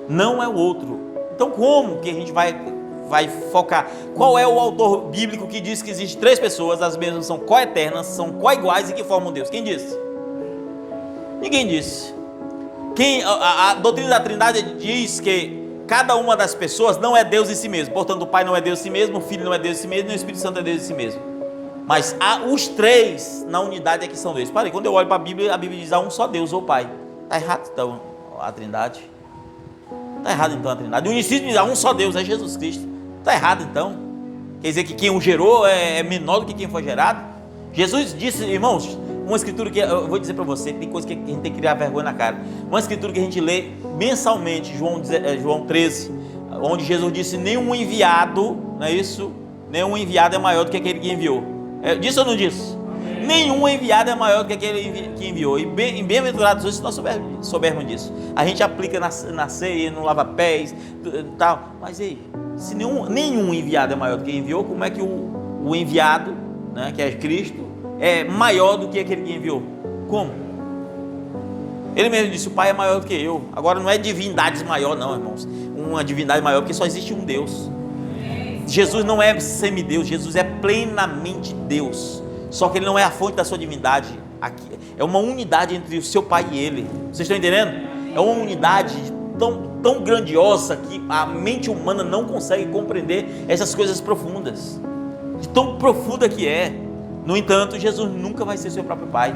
Não é outro. Então como que a gente vai focar? Qual é o autor bíblico que diz que existem 3 pessoas, as mesmas são coeternas, são coiguais e que formam Deus? Quem disse? Ninguém disse. A doutrina da Trindade diz que cada uma das pessoas não é Deus em si mesmo. Portanto, o Pai não é Deus em si mesmo, o Filho não é Deus em si mesmo, e o Espírito Santo é Deus em si mesmo. Mas os 3 na unidade é que são Deus. Quando eu olho para a Bíblia diz há um só Deus, ou Pai. Está errado então a Trindade. Está errado então a Trindade. O unicídio diz há um só Deus, é Jesus Cristo. Está errado então. Quer dizer que quem o gerou é menor do que quem foi gerado? Jesus disse, irmãos, uma escritura que eu vou dizer para você, tem coisa que a gente tem que criar vergonha na cara. Uma escritura que a gente lê mensalmente, João 13, onde Jesus disse: nenhum enviado, não é isso? Nenhum enviado é maior do que aquele que enviou. Disse ou não disse? Amém. Nenhum enviado é maior do que aquele que enviou. E bem-aventurados hoje nós soubermos disso. A gente aplica na ceia, no lava-pés, tal. Mas aí, se nenhum enviado é maior do que enviou, como é que o enviado, né, que é Cristo, é maior do que aquele que enviou? Como? Ele mesmo disse: o Pai é maior do que eu. Agora não é divindades maior não, irmãos. Uma divindade maior, porque só existe um Deus. Jesus não é semideus, Jesus é plenamente Deus. Só que ele não é a fonte da sua divindade. Aqui é uma unidade entre o seu Pai e ele. Vocês estão entendendo? É uma unidade tão grandiosa que a mente humana não consegue compreender essas coisas profundas. De tão profunda que é. No entanto, Jesus nunca vai ser seu próprio Pai.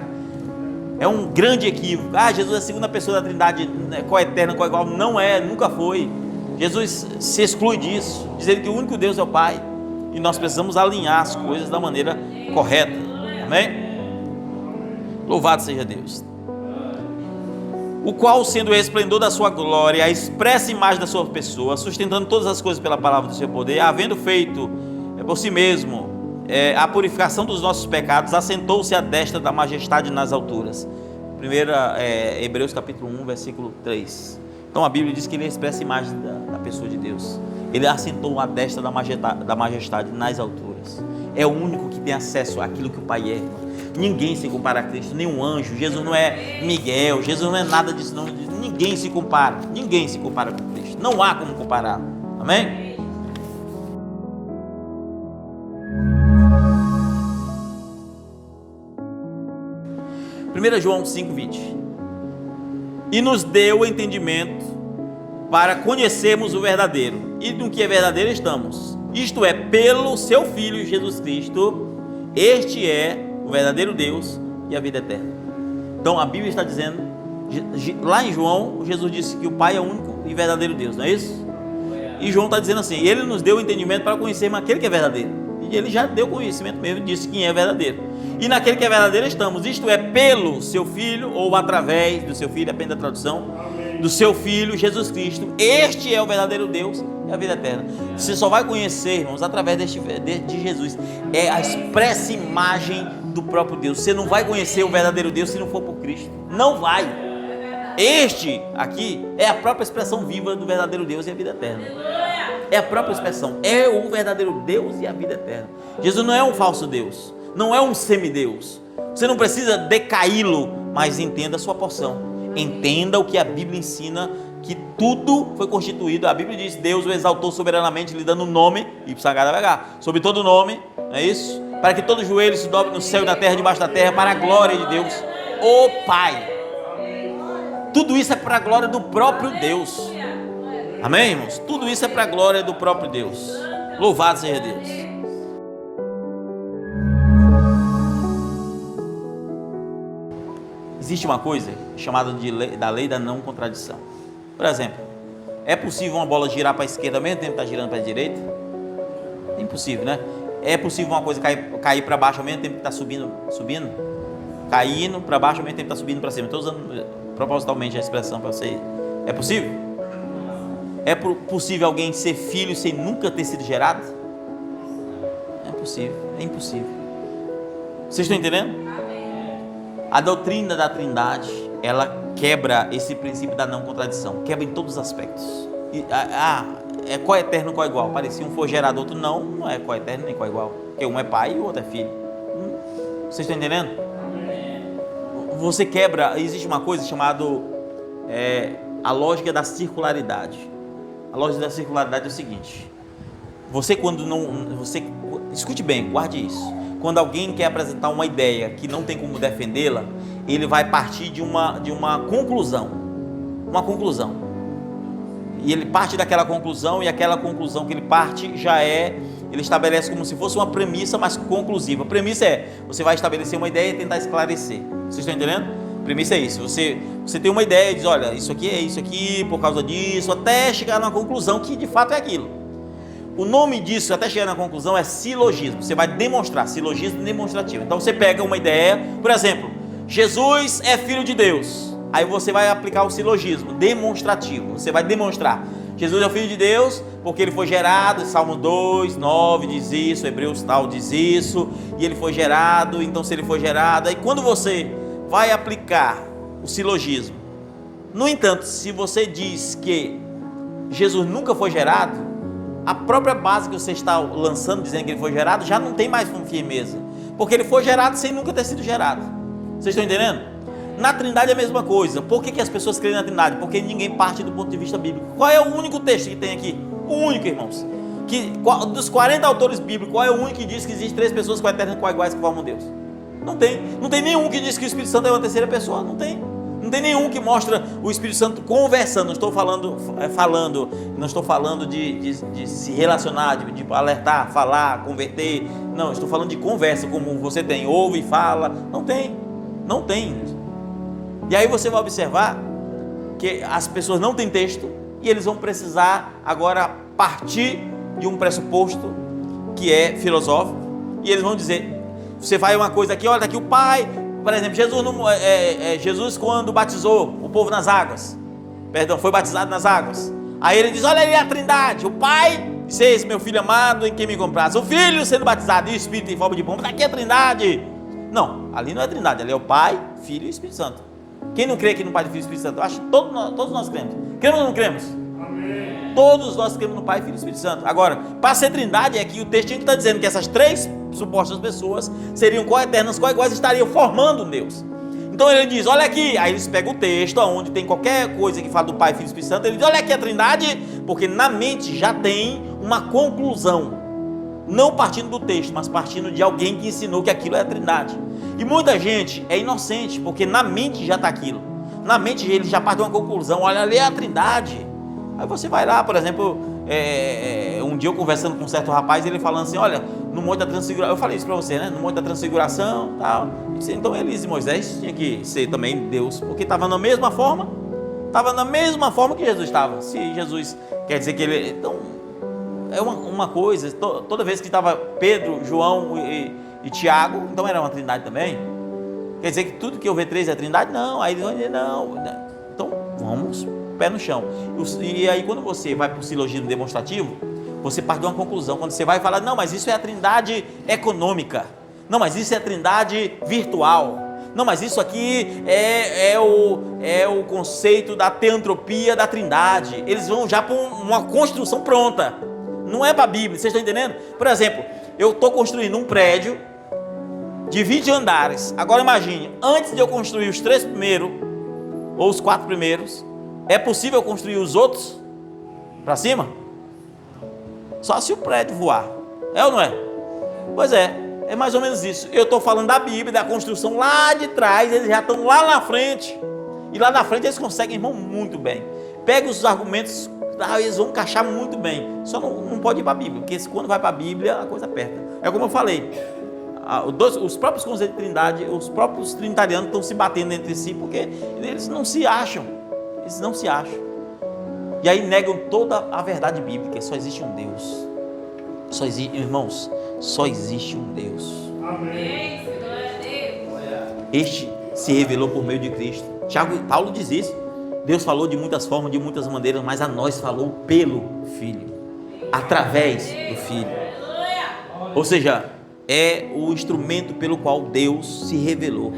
É um grande equívoco. Jesus é a segunda pessoa da Trindade, coeterna, coigual. Não é, nunca foi. Jesus se exclui disso, dizendo que o único Deus é o Pai. E nós precisamos alinhar as coisas da maneira correta. Amém? Louvado seja Deus. O qual, sendo o esplendor da sua glória, a expressa imagem da sua pessoa, sustentando todas as coisas pela palavra do seu poder, havendo feito por si mesmo a purificação dos nossos pecados, assentou-se à destra da majestade nas alturas. Hebreus capítulo 1, versículo 3. Então a Bíblia diz que ele expressa a imagem da pessoa de Deus. Ele assentou à destra da majestade nas alturas. É o único que tem acesso àquilo que o Pai é. Ninguém se compara a Cristo, nenhum anjo. Jesus não é Miguel, Jesus não é nada disso não. Ninguém se compara com Cristo. Não há como comparar. Amém? João 5:20. E nos deu o entendimento para conhecermos o verdadeiro, e no que é verdadeiro estamos, isto é, pelo seu Filho Jesus Cristo. Este é o verdadeiro Deus e a vida eterna. Então a Bíblia está dizendo, lá em João, Jesus disse que o Pai é o único e verdadeiro Deus, não é isso? E João está dizendo assim: ele nos deu o entendimento para conhecermos aquele que é verdadeiro, e ele já deu conhecimento mesmo, disse quem é verdadeiro. E naquele que é verdadeiro estamos, isto é, pelo seu Filho, ou através do seu Filho, depende da tradução. Amém. Do seu Filho, Jesus Cristo. Este é o verdadeiro Deus e a vida eterna. Você só vai conhecer, irmãos, através de Jesus. É a expressa imagem do próprio Deus. Você não vai conhecer o verdadeiro Deus se não for por Cristo. Não vai. Este aqui é a própria expressão viva do verdadeiro Deus e a vida eterna. É a própria expressão. É o verdadeiro Deus e a vida eterna. Jesus não é um falso Deus. Não é um semideus. Você não precisa decaí-lo, mas entenda a sua porção. Entenda o que a Bíblia ensina, que tudo foi constituído. A Bíblia diz: Deus o exaltou soberanamente, lhe dando nome, sobre todo nome, não é isso? Para que todo joelho se dobre no céu e na terra, debaixo da terra, para a glória de Deus, o Pai. Tudo isso é para a glória do próprio Deus. Amém, irmãos? Tudo isso é para a glória do próprio Deus. Louvado seja Deus. Existe uma coisa chamada da lei da não contradição. Por exemplo, é possível uma bola girar para a esquerda ao mesmo tempo que está girando para a direita? É impossível, né? É possível uma coisa cair para baixo ao mesmo tempo que está subindo? Caindo para baixo ao mesmo tempo que está subindo para cima. Estou usando propositalmente a expressão para você. É possível? É possível alguém ser filho sem nunca ter sido gerado? É possível, é impossível. Vocês estão entendendo? A doutrina da Trindade, ela quebra esse princípio da não contradição, quebra em todos os aspectos. É coeterno, coigual. Parecia um for gerado, outro não é coeterno nem coigual, porque um é pai e o outro é filho. Vocês estão entendendo? Você quebra, existe uma coisa chamada a lógica da circularidade. A lógica da circularidade é o seguinte: escute bem, guarde isso. Quando alguém quer apresentar uma ideia que não tem como defendê-la, ele vai partir de uma conclusão. E ele parte daquela conclusão, e aquela conclusão que ele parte ele estabelece como se fosse uma premissa, mas conclusiva. A premissa você vai estabelecer uma ideia e tentar esclarecer. Vocês estão entendendo? A premissa é isso. Você tem uma ideia e diz, olha, isso aqui é isso aqui, por causa disso, até chegar numa conclusão que de fato é aquilo. O nome disso, até chegar na conclusão, é silogismo. Você vai demonstrar, silogismo demonstrativo. Então você pega uma ideia, por exemplo, Jesus é filho de Deus. Aí você vai aplicar o silogismo demonstrativo. Você vai demonstrar, Jesus é o filho de Deus porque ele foi gerado, Salmo 2, 9 diz isso, Hebreus tal diz isso, e ele foi gerado. Então se ele foi gerado, aí quando você vai aplicar o silogismo, no entanto, se você diz que Jesus nunca foi gerado, a própria base que você está lançando, dizendo que ele foi gerado, já não tem mais firmeza, porque ele foi gerado sem nunca ter sido gerado. Vocês estão entendendo? Na Trindade é a mesma coisa. Por que as pessoas creem na Trindade? Porque ninguém parte do ponto de vista bíblico. Qual é o único texto que tem aqui? O único, irmãos, dos 40 autores bíblicos, qual é o único que diz que existem 3 pessoas coeternas iguais que formam Deus? Não tem nenhum que diz que o Espírito Santo é uma terceira pessoa. Não tem nenhum que mostra o Espírito Santo conversando. Não estou falando de se relacionar, de alertar, falar, converter. Não, estou falando de conversa, como você tem, ouve e fala. Não tem. E aí você vai observar que as pessoas não têm texto e eles vão precisar agora partir de um pressuposto que é filosófico, e eles vão dizer, você vai uma coisa aqui, olha, está aqui o Pai. Por exemplo, Jesus quando batizou o povo nas águas, foi batizado nas águas, aí ele diz, olha ali a Trindade, o Pai disse, esse meu filho amado em quem me comprasse, o Filho sendo batizado e o Espírito em forma de pomba, está aqui a Trindade. Não, ali não é a Trindade, ali é o Pai, Filho e Espírito Santo. Quem não crê que no Pai, Filho e Espírito Santo? Eu acho que todos nós cremos. Cremos ou não cremos? Amém. Todos nós cremos no Pai, Filho e Espírito Santo. Agora, para ser Trindade, é que o textinho está dizendo que essas 3 supostas pessoas seriam coeternas, coiguais, estariam formando Deus. Então ele diz, olha aqui, aí eles pegam o texto onde tem qualquer coisa que fala do Pai, Filho e Espírito Santo, ele diz, olha aqui a Trindade, porque na mente já tem uma conclusão, não partindo do texto, mas partindo de alguém que ensinou que aquilo é a Trindade. E muita gente é inocente, porque na mente já está aquilo, na mente ele já parte de uma conclusão, olha ali é a Trindade. Aí você vai lá, por exemplo, um dia eu conversando com um certo rapaz, ele falando assim, olha, no Monte da Transfiguração, eu falei isso para você, né? No Monte da Transfiguração, tal. Então Elias e Moisés tinha que ser também Deus, porque estava na mesma forma que Jesus estava. Se Jesus quer dizer que ele, então é uma coisa. Toda vez que estava Pedro, João e Tiago, então era uma Trindade também. Quer dizer que tudo que eu ver 3 é Trindade? Não. Aí eles vão dizer não. Então vamos pé no chão. E aí quando você vai para o silogismo demonstrativo, você parte de uma conclusão. Quando você vai falar, não, mas isso é a Trindade econômica, não, mas isso é a Trindade virtual, não, mas isso aqui é o conceito da teantropia da Trindade. Eles vão já para uma construção pronta, não é para a Bíblia. Vocês estão entendendo? Por exemplo, eu estou construindo um prédio de 20 andares. Agora imagine, antes de eu construir os 3 primeiros ou os 4 primeiros, é possível construir os outros para cima? Só se o prédio voar. É ou não é? Pois é mais ou menos isso. Eu estou falando da Bíblia, da construção lá de trás, eles já estão lá na frente. E lá na frente eles conseguem, irmão, muito bem. Pega os argumentos eles vão encaixar muito bem. Só não pode ir para a Bíblia, porque quando vai para a Bíblia, a coisa aperta. É como eu falei, os próprios conceitos de trindade, os próprios trinitarianos estão se batendo entre si, porque eles não se acham. Eles não se acham. E aí negam toda a verdade bíblica. Só existe um Deus. Irmãos, só existe um Deus. Amém. Este se revelou por meio de Cristo. Paulo diz isso. Deus falou de muitas formas, de muitas maneiras, mas a nós falou pelo Filho, através do Filho. Ou seja, é o instrumento pelo qual Deus se revelou.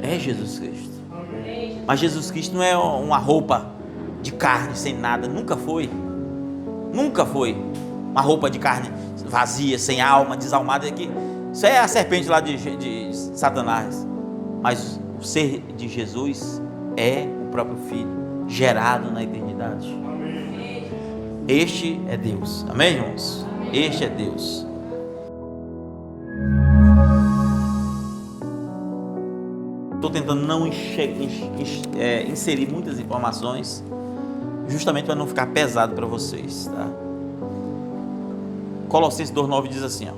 É Jesus Cristo. Mas Jesus Cristo não é uma roupa de carne sem nada. Nunca foi. Nunca foi uma roupa de carne vazia, sem alma, desalmada. Isso é a serpente lá de Satanás. Mas o ser de Jesus é o próprio Filho, gerado na eternidade. Amém. Este é Deus. Amém, irmãos? Amém. Este é Deus. Estou tentando não inserir muitas informações, justamente para não ficar pesado para vocês, tá? Colossenses 2,9 diz assim, ó: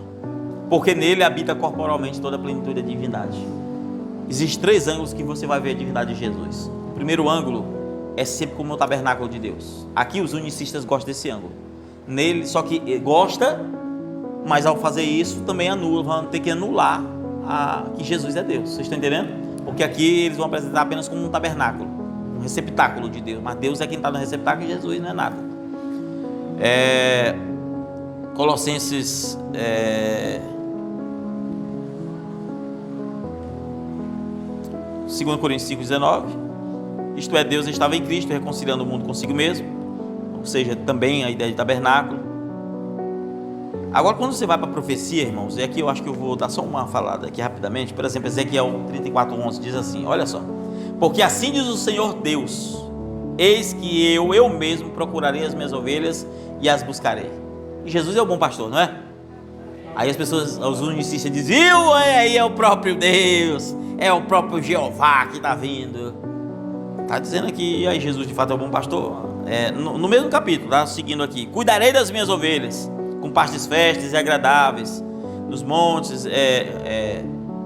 porque nele habita corporalmente toda a plenitude da divindade. Existem 3 ângulos que você vai ver a divindade de Jesus. O primeiro ângulo é sempre como o tabernáculo de Deus. Aqui os unicistas gostam desse ângulo. Nele, só que gosta, mas ao fazer isso também anula, vão ter que anular que Jesus é Deus. Vocês estão entendendo? Porque aqui eles vão apresentar apenas como um tabernáculo, um receptáculo de Deus. Mas Deus é quem está no receptáculo e Jesus não é nada. Colossenses 2 Coríntios 5,19: isto é, Deus estava em Cristo reconciliando o mundo consigo mesmo, ou seja, também a ideia de tabernáculo. Agora, quando você vai para a profecia, irmãos, e aqui eu acho que eu vou dar só uma falada aqui rapidamente. Por exemplo, Ezequiel 34,11 diz assim, olha só: porque assim diz o Senhor Deus, eis que eu mesmo procurarei as minhas ovelhas e as buscarei. E Jesus é o bom pastor, não é? Aí as pessoas, os unicistas dizem, aí é o próprio Deus, é o próprio Jeová que está vindo. Está dizendo aqui, e aí Jesus de fato é o bom pastor? No mesmo capítulo, tá? Seguindo aqui: cuidarei das minhas ovelhas com pastos férteis e agradáveis, dos montes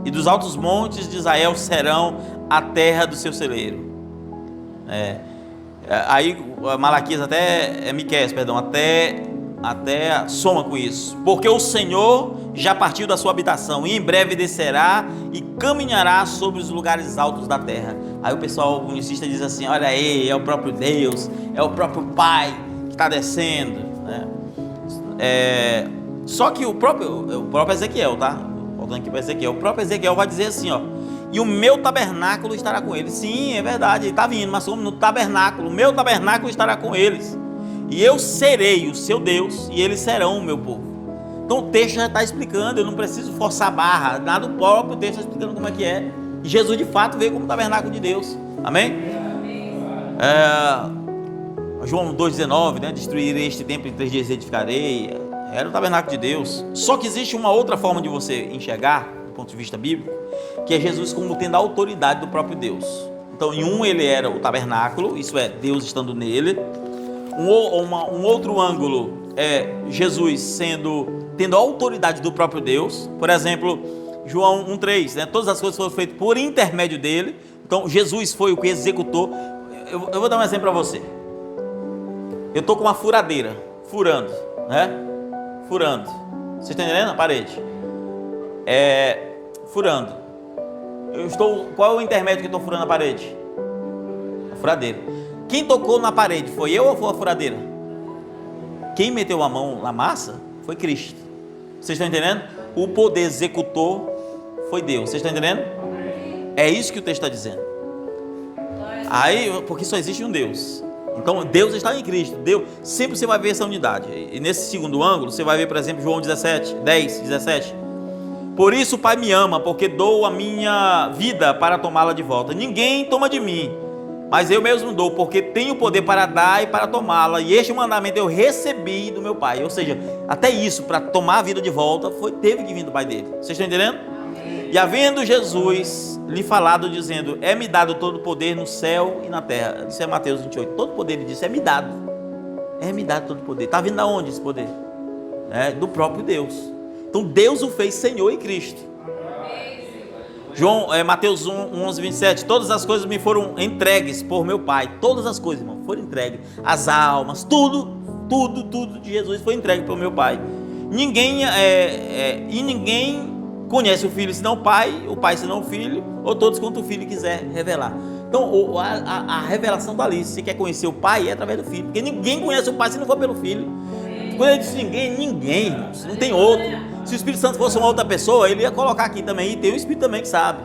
e dos altos montes de Israel serão a terra do seu celeiro. Aí Malaquias Miqueias, até soma com isso: porque o Senhor já partiu da sua habitação e em breve descerá e caminhará sobre os lugares altos da terra. Aí o pessoal unicista diz assim: olha aí, é o próprio Deus, é o próprio Pai que está descendo, né? Só que o próprio Ezequiel, tá? Voltando aqui para Ezequiel, o próprio Ezequiel vai dizer assim, ó: e o meu tabernáculo estará com eles. Sim, é verdade, ele está vindo, mas como no tabernáculo, o meu tabernáculo estará com eles, e eu serei o seu Deus, e eles serão o meu povo. Então o texto já está explicando, eu não preciso forçar a barra, nada, o próprio texto está explicando como é que é. E Jesus de fato veio como tabernáculo de Deus. Amém? João 2,19, né? Destruirei este templo em 3 dias edificarei. Era o tabernáculo de Deus. Só que existe uma outra forma de você enxergar, do ponto de vista bíblico, que é Jesus como tendo a autoridade do próprio Deus. Então em um ele era o tabernáculo, isso é, Deus estando nele. Um outro ângulo é Jesus tendo a autoridade do próprio Deus. Por exemplo, João 1,3, né? Todas as coisas foram feitas por intermédio dele. Então Jesus foi o que executou. Eu vou dar um exemplo para você. Eu estou com uma furadeira, furando, né? Furando. Vocês estão entendendo? A parede. Furando. Qual é o intermédio que eu estou furando a parede? A furadeira. Quem tocou na parede, foi eu ou foi a furadeira? Quem meteu a mão na massa foi Cristo. Vocês estão entendendo? O poder executor foi Deus. Vocês estão entendendo? É isso que o texto está dizendo. Aí, porque só existe um Deus. Então Deus está em Cristo. Deus, sempre você vai ver essa unidade. E nesse segundo ângulo, você vai ver, por exemplo, João 10:17. Por isso o Pai me ama, porque dou a minha vida para tomá-la de volta. Ninguém toma de mim, mas eu mesmo dou, porque tenho poder para dar e para tomá-la. E este mandamento eu recebi do meu Pai. Ou seja, até isso, para tomar a vida de volta, teve que vir do Pai dele. Vocês estão entendendo? E havendo Jesus lhe falado, dizendo: é-me dado todo o poder no céu e na terra. Isso é Mateus 28. Todo poder, ele disse, é-me dado. É-me dado todo o poder. Está vindo de onde esse poder? Do próprio Deus. Então Deus o fez Senhor em Cristo. Mateus 11, 27. Todas as coisas me foram entregues por meu Pai. Todas as coisas, irmão, foram entregues. As almas, tudo de Jesus foi entregue por meu Pai. Ninguém conhece o Filho senão o Pai senão o Filho, ou todos quanto o Filho quiser revelar. Então a revelação está ali. Se você quer conhecer o Pai, é através do Filho, porque ninguém conhece o Pai se não for pelo Filho. Quando ele diz ninguém, irmãos, não tem outro. Se o Espírito Santo fosse uma outra pessoa, ele ia colocar aqui também, e tem um Espírito também que sabe.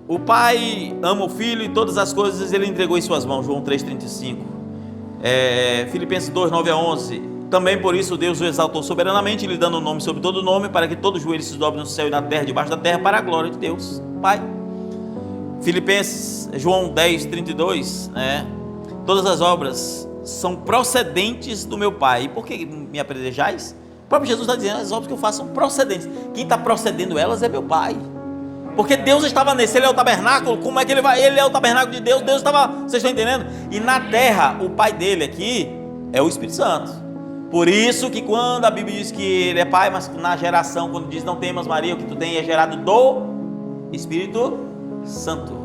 O Pai ama o Filho e todas as coisas ele entregou em suas mãos. João 3,35. Filipenses 2, 9 a 11. Também por isso Deus o exaltou soberanamente, lhe dando o nome sobre todo nome, para que todo joelho se dobre no céu e na terra, debaixo da terra, para a glória de Deus Pai. João 10, 32. Todas as obras são procedentes do meu Pai. E por que me apedrejais? O próprio Jesus está dizendo, as obras que eu faço são procedentes. Quem está procedendo elas é meu Pai. Porque Deus estava nesse, ele é o tabernáculo. Como é que ele vai? Ele é o tabernáculo de Deus. Deus estava, vocês estão entendendo? E na terra, o Pai dele aqui é o Espírito Santo. Por isso que quando a Bíblia diz que ele é Pai, mas na geração, quando diz não temas Maria, o que tu tem é gerado do Espírito Santo.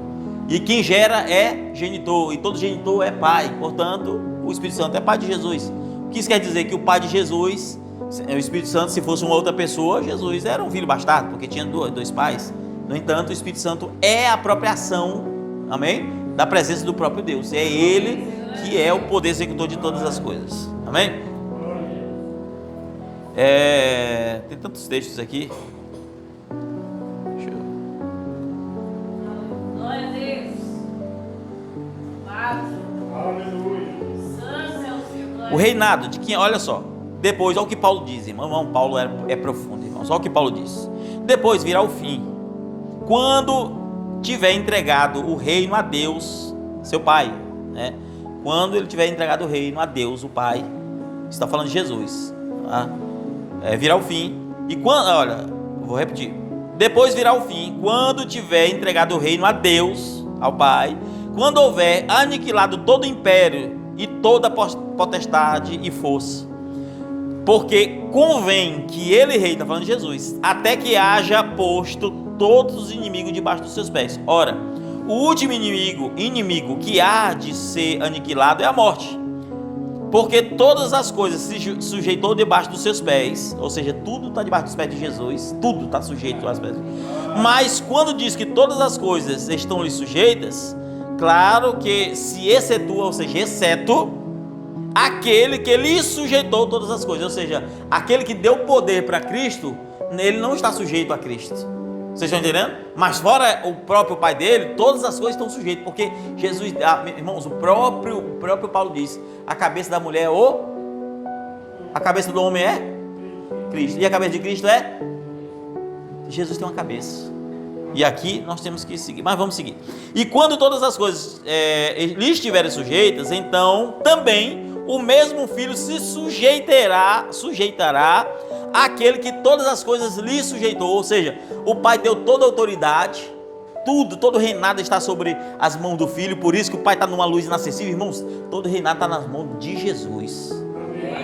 E quem gera é genitor, e todo genitor é pai. Portanto, o Espírito Santo é pai de Jesus. O que isso quer dizer? Que o pai de Jesus, o Espírito Santo, se fosse uma outra pessoa, Jesus era um filho bastardo, porque tinha dois pais. No entanto, o Espírito Santo é a apropriação, amém? Da presença do próprio Deus. É ele que é o poder executor de todas as coisas, amém? Tem tantos textos aqui. Glória a Deus. Aleluia. O reinado de quem, olha só. Depois, olha o que Paulo diz, irmão. Paulo é profundo, irmão. Olha o que Paulo diz. Depois virá o fim, quando tiver entregado o reino a Deus, seu Pai, Quando ele tiver entregado o reino a Deus, o Pai, está falando de Jesus, tá? Virá o fim. E quando, olha, vou repetir. Depois virá o fim, quando tiver entregado o reino a Deus, ao Pai, quando houver aniquilado todo o império e toda potestade e força, porque convém que ele reine, está falando de Jesus, até que haja posto todos os inimigos debaixo dos seus pés. Ora, o último inimigo que há de ser aniquilado é a morte, porque todas as coisas se sujeitou debaixo dos seus pés, ou seja, tudo está debaixo dos pés de Jesus, tudo está sujeito aos pés. Mas quando diz que todas as coisas estão lhe sujeitas, claro que se excetua, ou seja, exceto aquele que lhe sujeitou todas as coisas, ou seja, aquele que deu poder para Cristo, ele não está sujeito a Cristo. Vocês estão entendendo? Mas fora o próprio Pai dele, todas as coisas estão sujeitas, porque Jesus, irmãos, o próprio Paulo diz, a cabeça da mulher a cabeça do homem é Cristo, e a cabeça de Cristo é Jesus. Tem uma cabeça, e aqui nós temos que seguir, mas vamos seguir. E quando todas as coisas lhe estiverem sujeitas, então também o mesmo Filho se sujeitará àquele que todas as coisas lhe sujeitou. Ou seja, o Pai deu toda a autoridade, todo o reinado está sobre as mãos do Filho. Por isso que o Pai está numa luz inacessível, irmãos. Todo o reinado está nas mãos de Jesus,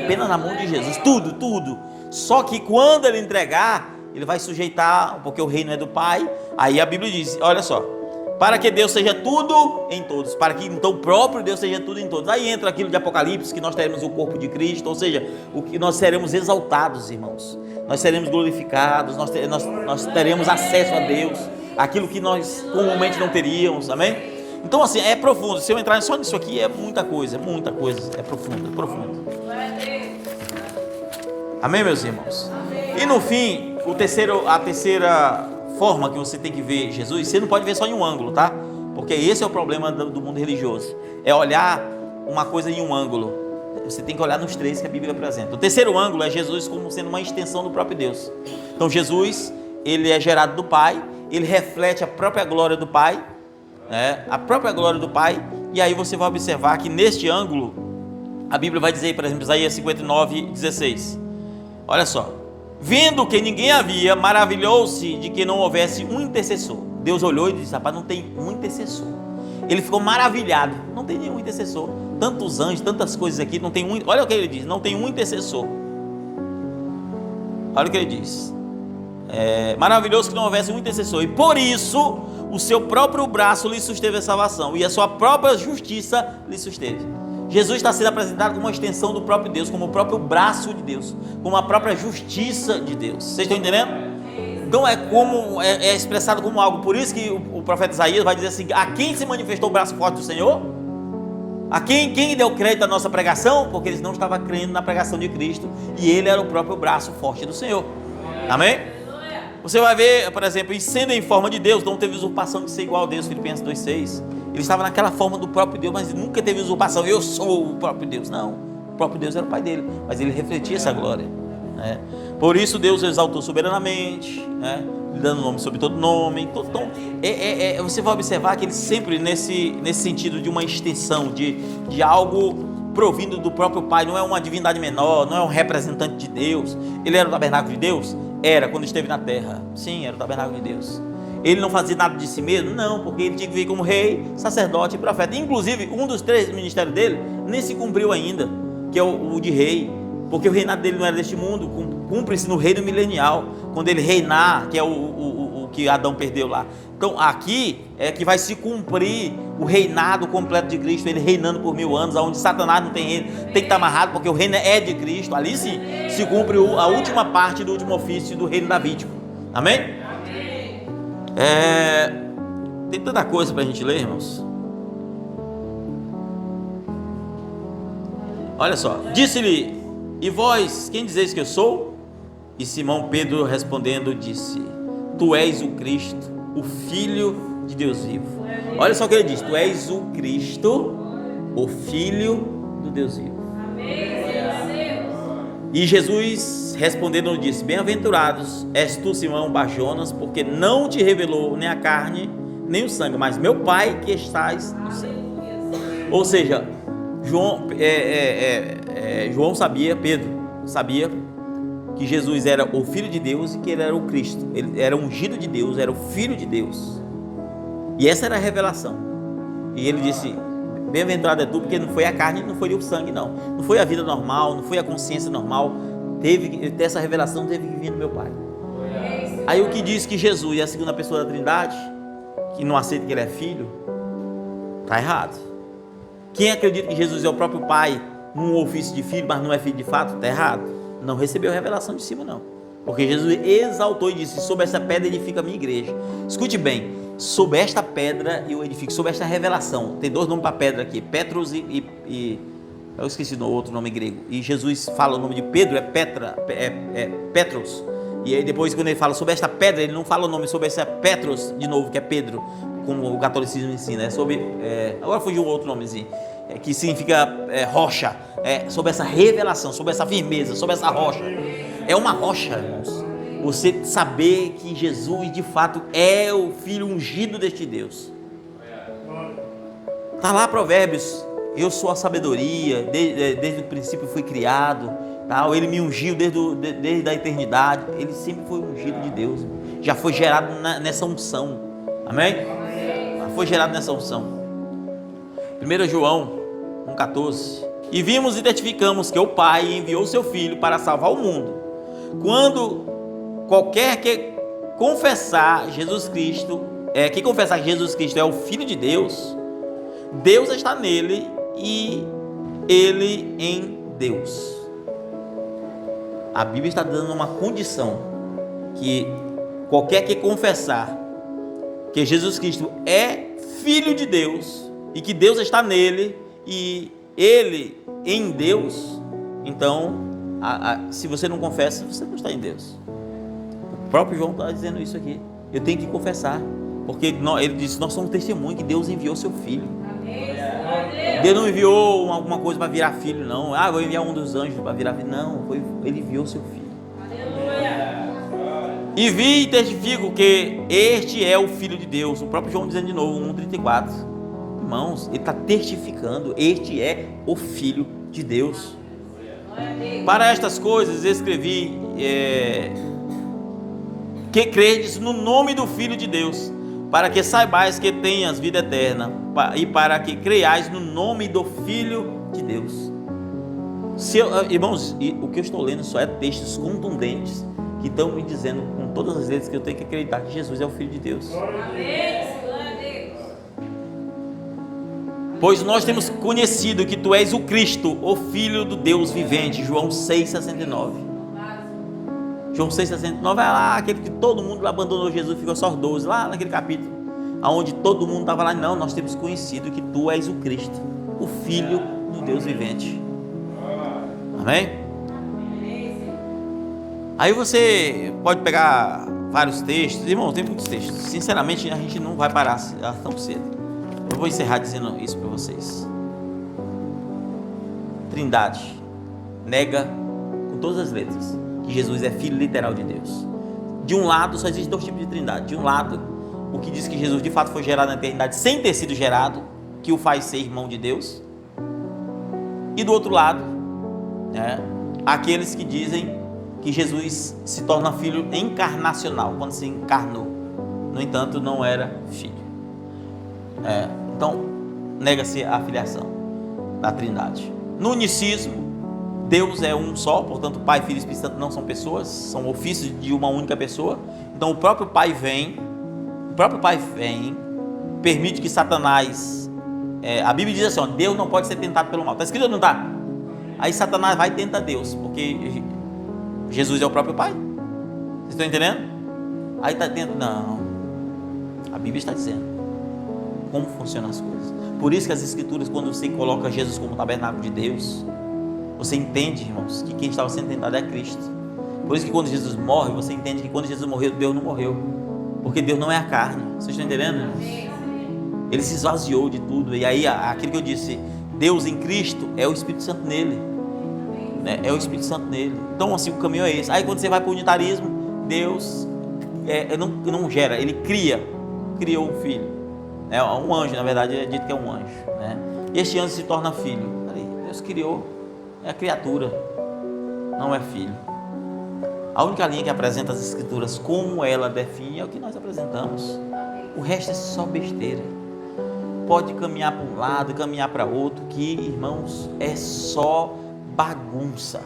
apenas na mão de Jesus, tudo. Só que quando ele entregar, ele vai sujeitar, porque o reino é do Pai. Aí a Bíblia diz, olha só, para que Deus seja tudo em todos, para que então o próprio Deus seja tudo em todos. Aí entra aquilo de Apocalipse, que nós teremos o corpo de Cristo, ou seja, o que nós seremos exaltados, irmãos, nós seremos glorificados, nós teremos acesso a Deus, aquilo que nós comumente não teríamos, amém? Então assim, é profundo. Se eu entrar só nisso aqui, é muita coisa, é profundo. Amém, meus irmãos? E no fim, a terceira forma que você tem que ver Jesus, você não pode ver só em um ângulo, tá? Porque esse é o problema do mundo religioso, é olhar uma coisa em um ângulo. Você tem que olhar nos três que a Bíblia apresenta. O terceiro ângulo é Jesus como sendo uma extensão do próprio Deus. Então Jesus, ele é gerado do Pai, ele reflete a própria glória do Pai, a própria glória do Pai. E aí você vai observar que neste ângulo, a Bíblia vai dizer, por exemplo, Isaías 59:16, olha só: vendo que ninguém havia, maravilhou-se de que não houvesse um intercessor. Deus olhou e disse, rapaz, não tem um intercessor. Ele ficou maravilhado. Não tem nenhum intercessor. Tantos anjos, tantas coisas aqui, não tem um. Olha o que ele diz: não tem um intercessor. Olha o que ele diz: é maravilhoso que não houvesse um intercessor, e por isso o seu próprio braço lhe susteve a salvação, e a sua própria justiça lhe susteve. Jesus está sendo apresentado como uma extensão do próprio Deus, como o próprio braço de Deus, como a própria justiça de Deus. Vocês estão entendendo? Então é expressado como algo. Por isso que o profeta Isaías vai dizer assim: a quem se manifestou o braço forte do Senhor? A quem deu crédito à nossa pregação? Porque eles não estavam crendo na pregação de Cristo, e ele era o próprio braço forte do Senhor. Amém? Você vai ver, por exemplo, e sendo em forma de Deus, não teve usurpação de ser igual a Deus. Filipenses 2,6. Ele estava naquela forma do próprio Deus, mas nunca teve usurpação. Eu sou o próprio Deus. Não, o próprio Deus era o Pai dele, mas ele refletia essa glória, né? Por isso Deus o exaltou soberanamente, né? Lhe dando nome sobre todo nome. Então você vai observar que ele sempre nesse sentido de uma extensão, de algo provindo do próprio Pai. Não é uma divindade menor, não é um representante de Deus. Ele era o tabernáculo de Deus? Era, quando esteve na terra. Sim, era o tabernáculo de Deus. Ele não fazia nada de si mesmo? Não, porque ele tinha que vir como rei, sacerdote e profeta. Inclusive, um dos 3 ministérios dele nem se cumpriu ainda, que é o de rei, porque o reinado dele não era deste mundo. Cumpre-se no reino milenial, quando ele reinar, que é o que Adão perdeu lá. Então aqui é que vai se cumprir o reinado completo de Cristo, ele reinando por 1000 anos, onde Satanás não tem reino, tem que estar amarrado, porque o reino é de Cristo. Ali sim se cumpre a última parte do último ofício do reino davídico. Amém? Tem tanta coisa para a gente ler, irmãos. Olha só: disse-lhe: e vós, quem dizeis que eu sou? E Simão Pedro respondendo disse: tu és o Cristo, o Filho de Deus vivo. Olha só o que ele diz: tu és o Cristo, o Filho do Deus vivo. E Jesus respondendo disse: bem-aventurados és tu, Simão Bar-Jonas, porque não te revelou nem a carne nem o sangue, mas meu Pai que estás no céu. Ou seja, João sabia, Pedro sabia que Jesus era o Filho de Deus e que ele era o Cristo. Ele era ungido de Deus, era o Filho de Deus. E essa era a revelação. E ele disse: bem-aventurado é tu, porque não foi a carne, não foi o sangue, não foi a vida normal, não foi a consciência normal. Essa revelação teve que vir do meu Pai. Aí o que diz que Jesus é a segunda pessoa da Trindade, que não aceita que ele é filho, está errado. Quem acredita que Jesus é o próprio Pai num ofício de filho, mas não é filho de fato, está errado. Não recebeu revelação de cima, não. Porque Jesus exaltou e disse: sobre essa pedra edifica a minha igreja. Escute bem: sobre esta pedra eu edifico, sobre esta revelação. Tem 2 nomes para pedra aqui: Petros e eu esqueci o outro nome grego. E Jesus fala o nome de Pedro, é Petros. E aí depois, quando ele fala sobre esta pedra, ele não fala o nome sobre essa Petros de novo, que é Pedro, como o catolicismo ensina. É sobre, agora fugiu um outro nomezinho, que significa rocha. Sobre essa revelação, sobre essa firmeza, sobre essa rocha. É uma rocha, irmãos, você saber que Jesus de fato é o Filho ungido deste Deus. Está lá Provérbios: eu sou a sabedoria, desde o princípio fui criado, tal. Ele me ungiu desde a eternidade. Ele sempre foi ungido de Deus, já foi gerado nessa unção. Amém? Já foi gerado nessa unção. 1 João 1,14: e vimos e testificamos que o Pai enviou o seu Filho para salvar o mundo. Quando qualquer que confessar Jesus Cristo, que confessar que Jesus Cristo é o Filho de Deus, Deus está nele e ele em Deus. A Bíblia está dando uma condição: que qualquer que confessar que Jesus Cristo é Filho de Deus e que Deus está nele e ele em Deus, então se você não confessa, você não está em Deus. O próprio João está dizendo isso aqui: eu tenho que confessar, porque ele disse: nós somos testemunho que Deus enviou seu Filho. Deus não enviou alguma coisa para virar filho, não. Vou enviar um dos anjos para virar filho. Não, ele enviou seu Filho. E vi e testifico que este é o Filho de Deus. O próprio João dizendo de novo, 1,34. Irmãos, ele está testificando: este é o Filho de Deus. Para estas coisas escrevi que credes no nome do Filho de Deus, para que saibais que tenhas vida eterna e para que creiais no nome do Filho de Deus. Irmãos, o que eu estou lendo só é textos contundentes que estão me dizendo com todas as letras que eu tenho que acreditar que Jesus é o Filho de Deus. Pois nós temos conhecido que tu és o Cristo, o Filho do Deus vivente. João 6,69. João 6,69 é lá aquele que todo mundo abandonou Jesus e ficou só 12, lá naquele capítulo, onde todo mundo estava lá. Não, nós temos conhecido que tu és o Cristo, o Filho do Deus vivente. Amém? Aí você pode pegar vários textos, irmão, tem muitos textos. Sinceramente, a gente não vai parar tão cedo. Eu vou encerrar dizendo isso para vocês. Trindade nega com todas as letras que Jesus é filho literal de Deus. De um lado, só existe dois tipos de trindade. De um lado, o que diz que Jesus de fato foi gerado na eternidade sem ter sido gerado, que o faz ser irmão de Deus. E do outro lado, aqueles que dizem que Jesus se torna filho encarnacional, quando se encarnou. No entanto, não era filho. Então, nega-se a filiação da Trindade. No unicismo, Deus é um só, portanto, Pai, Filho e Espírito Santo não são pessoas, são ofícios de uma única pessoa. Então, o próprio Pai vem, permite que Satanás, a Bíblia diz assim, Deus não pode ser tentado pelo mal. Está escrito ou não está? Aí Satanás vai e tenta Deus, porque Jesus é o próprio Pai. Vocês estão entendendo? Aí está tentando, não. A Bíblia está dizendo como funcionam as coisas. Por isso que as Escrituras, quando você coloca Jesus como tabernáculo de Deus, você entende, irmãos, que quem estava sendo tentado é Cristo. Por isso que quando Jesus morre, você entende que quando Jesus morreu, Deus não morreu, porque Deus não é a carne. Vocês estão entendendo, irmãos? Ele se esvaziou de tudo. E aí, aquilo que eu disse, Deus em Cristo é o Espírito Santo nele, é o Espírito Santo nele. Então assim, o caminho é esse. Aí quando você vai para o unitarismo, Deus não gera, ele criou um filho. Um anjo, na verdade, é dito que é um anjo, E este anjo se torna filho. Deus criou, é a criatura, não é filho. A única linha que apresenta as Escrituras como ela define é o que nós apresentamos. O resto é só besteira. Pode caminhar para um lado, caminhar para outro, que, irmãos, é só bagunça.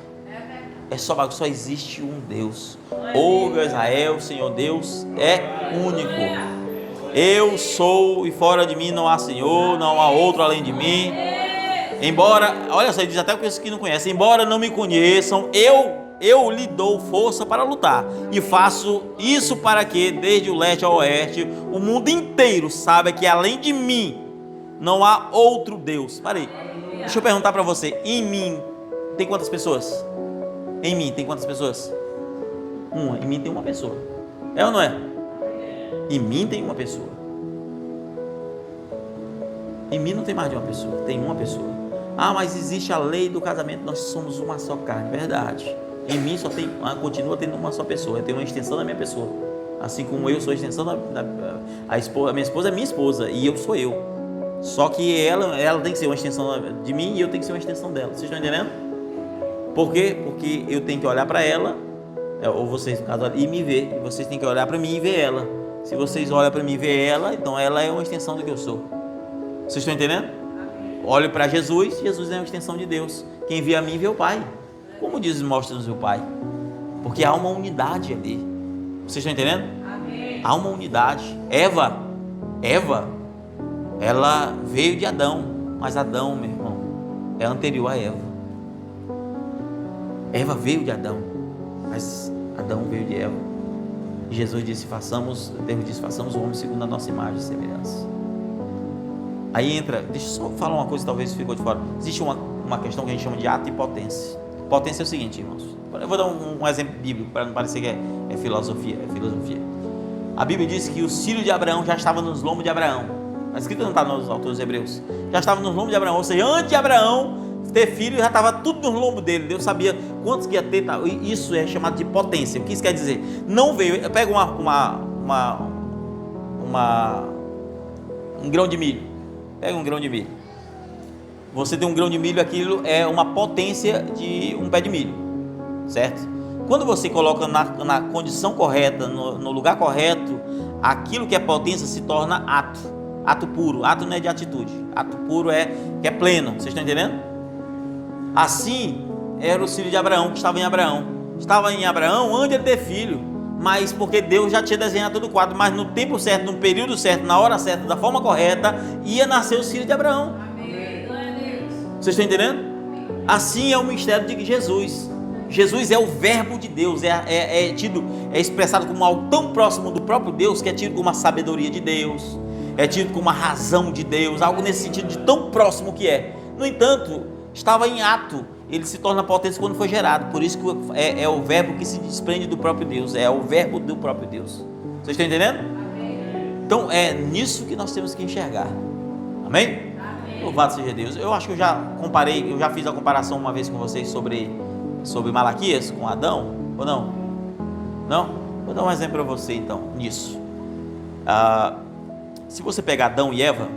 É só bagunça, só existe um Deus. Ouve, Israel, o Senhor Deus é único. Eu sou e fora de mim não há Senhor, não há outro além de mim. Embora, olha só, ele diz até aqueles que não conhecem, embora não me conheçam, eu lhe dou força para lutar. E faço isso para que, desde o leste ao oeste, o mundo inteiro saiba que além de mim não há outro Deus. Para aí, deixa eu perguntar para você, em mim tem quantas pessoas? Em mim tem quantas pessoas? Uma, em mim tem uma pessoa. É ou não é? Em mim tem uma pessoa. Em mim não tem mais de uma pessoa, tem uma pessoa. Mas existe a lei do casamento, nós somos uma só carne. Verdade. Em mim só tem, continua tendo uma só pessoa. Eu tenho uma extensão da minha pessoa. Assim como eu sou a extensão a minha esposa é minha esposa e eu sou eu. Só que ela tem que ser uma extensão de mim e eu tenho que ser uma extensão dela. Vocês estão entendendo? Por quê? Porque eu tenho que olhar para ela, ou vocês no caso, e me ver. E vocês têm que olhar para mim e ver ela. Se vocês olham para mim e ver ela, então ela é uma extensão do que eu sou. Vocês estão entendendo? Olho para Jesus, Jesus é uma extensão de Deus. Quem vê a mim vê o Pai. Como diz, mostra-nos o Pai. Porque há uma unidade ali. Vocês estão entendendo? Amém. Há uma unidade. Eva, ela veio de Adão, mas Adão, meu irmão, é anterior a Eva. Eva veio de Adão, mas Adão veio de Eva. E Jesus disse, Deus disse, façamos o homem segundo a nossa imagem e semelhança. Aí entra, deixa eu só falar uma coisa que talvez ficou de fora. Existe uma questão que a gente chama de ato e potência. Potência é o seguinte, irmãos. Eu vou dar um exemplo bíblico para não parecer que é filosofia. A Bíblia diz que os filhos de Abraão já estavam nos lombos de Abraão. Está escrito, não está nos autores hebreus? Já estavam nos lombos de Abraão, ou seja, antes de Abraão ter filho, já estava tudo nos lombos dele. Deus sabia quantos que ia ter. Isso é chamado de potência. O que isso quer dizer? Não veio. Pega um grão de milho. Pega um grão de milho. Você tem um grão de milho, aquilo é uma potência de um pé de milho, certo? Quando você coloca na condição correta, no lugar correto, aquilo que é potência se torna ato puro. Ato não é de atitude, ato puro é que é pleno. Vocês estão entendendo? Assim era o filho de Abraão, que estava em Abraão. Estava em Abraão antes de ele ter filho, mas porque Deus já tinha desenhado todo o quadro, mas no tempo certo, no período certo, na hora certa, da forma correta, ia nascer os filhos de Abraão. Amém. Glória a Deus. Vocês estão entendendo? Assim é o mistério de Jesus. Jesus é o verbo de Deus, é expressado como algo tão próximo do próprio Deus, que é tido como a sabedoria de Deus, é tido como a razão de Deus, algo nesse sentido de tão próximo que é. No entanto, estava em ato, ele se torna potência quando foi gerado, por isso que é o verbo que se desprende do próprio Deus, é o verbo do próprio Deus. Vocês estão entendendo? Amém. Então é nisso que nós temos que enxergar. Amém? Amém. Louvado seja Deus. Eu acho que eu já fiz a comparação uma vez com vocês sobre Malaquias com Adão, ou não? Não? Vou dar um exemplo para você então, nisso. Se você pegar Adão e Eva,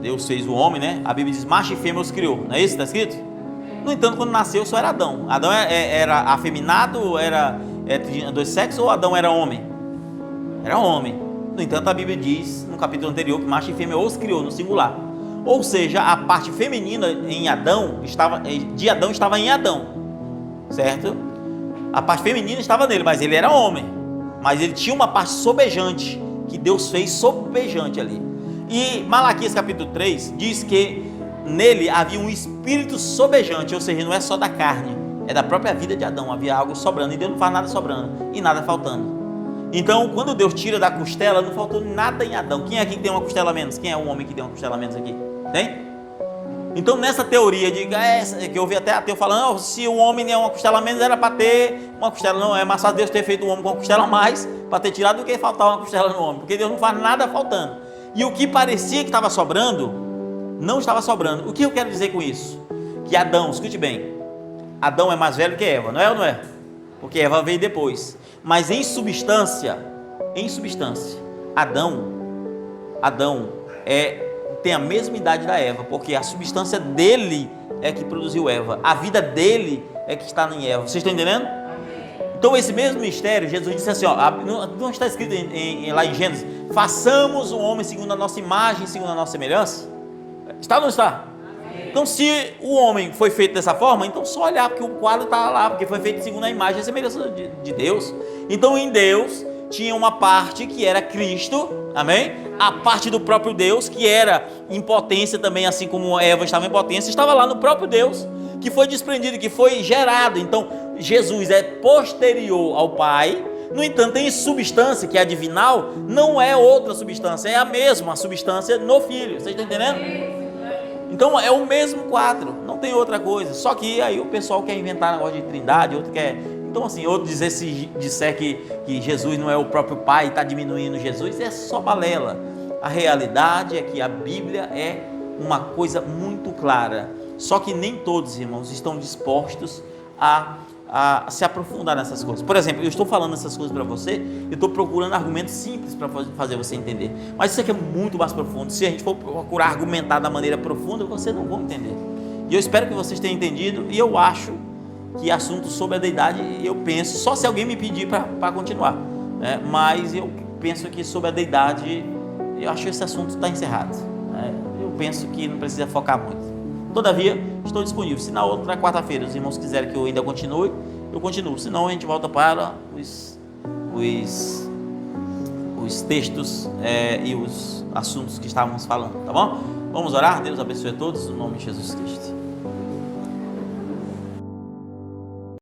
Deus fez o homem, né? A Bíblia diz, macho e fêmea os criou, não é isso que está escrito? No entanto, quando nasceu só era Adão. Adão era afeminado, tinha dois sexos, ou Adão era homem? Era homem. No entanto, a Bíblia diz, no capítulo anterior, que macho e fêmea os criou, no singular. Ou seja, a parte feminina em Adão estava em Adão, certo? A parte feminina estava nele, mas ele era homem. Mas ele tinha uma parte sobejante, que Deus fez sobejante ali. E Malaquias capítulo 3 diz que nele havia um espírito sobejante, ou seja, não é só da carne, é da própria vida de Adão, havia algo sobrando, e Deus não faz nada sobrando, e nada faltando. Então, quando Deus tira da costela, não faltou nada em Adão. Quem é aqui que tem uma costela a menos? Quem é o homem que tem uma costela a menos aqui? Tem? Então, nessa teoria de que eu ouvi até ateu falando, se o homem é uma costela a menos, era para ter uma costela. Não, é mais fácil Deus ter feito o homem com uma costela a mais, para ter tirado do que faltar uma costela no homem, porque Deus não faz nada faltando. E o que parecia que estava sobrando, não estava sobrando. O que eu quero dizer com isso? Que Adão, escute bem, Adão é mais velho que Eva, não é ou não é? Porque Eva veio depois. Mas em substância, Adão tem a mesma idade da Eva, porque a substância dele é que produziu Eva, a vida dele é que está em Eva. Vocês estão entendendo? Então esse mesmo mistério, Jesus disse assim, não está escrito lá em Gênesis, façamos o homem segundo a nossa imagem, segundo a nossa semelhança? Está ou não está? Então, se o homem foi feito dessa forma, então só olhar, porque o quadro está lá, porque foi feito segundo a imagem e a semelhança de Deus. Então, em Deus, tinha uma parte que era Cristo, amém? A parte do próprio Deus, que era em potência também, assim como Eva estava em potência, estava lá no próprio Deus, que foi desprendido, que foi gerado. Então, Jesus é posterior ao Pai, no entanto, em substância, que é a divinal, não é outra substância, é a mesma substância no Filho. Vocês estão entendendo? Então é o mesmo quadro, não tem outra coisa. Só que aí o pessoal quer inventar negócio de trindade, outro quer. Então, assim, outro se disser que Jesus não é o próprio Pai e está diminuindo Jesus, é só balela. A realidade é que a Bíblia é uma coisa muito clara. Só que nem todos, irmãos, estão dispostos a se aprofundar nessas coisas. Por exemplo, eu estou falando essas coisas para você, eu estou procurando argumentos simples para fazer você entender, mas isso aqui é muito mais profundo. Se a gente for procurar argumentar da maneira profunda, você não vai entender. E eu espero que vocês tenham entendido. E eu acho que assuntos sobre a deidade, eu penso, só se alguém me pedir para continuar, né? Mas eu penso que sobre a deidade, eu acho que esse assunto está encerrado, né? Eu penso que não precisa focar muito. Todavia, estou disponível. Se na outra quarta-feira os irmãos quiserem que eu ainda continue, eu continuo. Senão a gente volta para os textos e os assuntos que estávamos falando, tá bom? Vamos orar? Deus abençoe a todos, no nome de Jesus Cristo.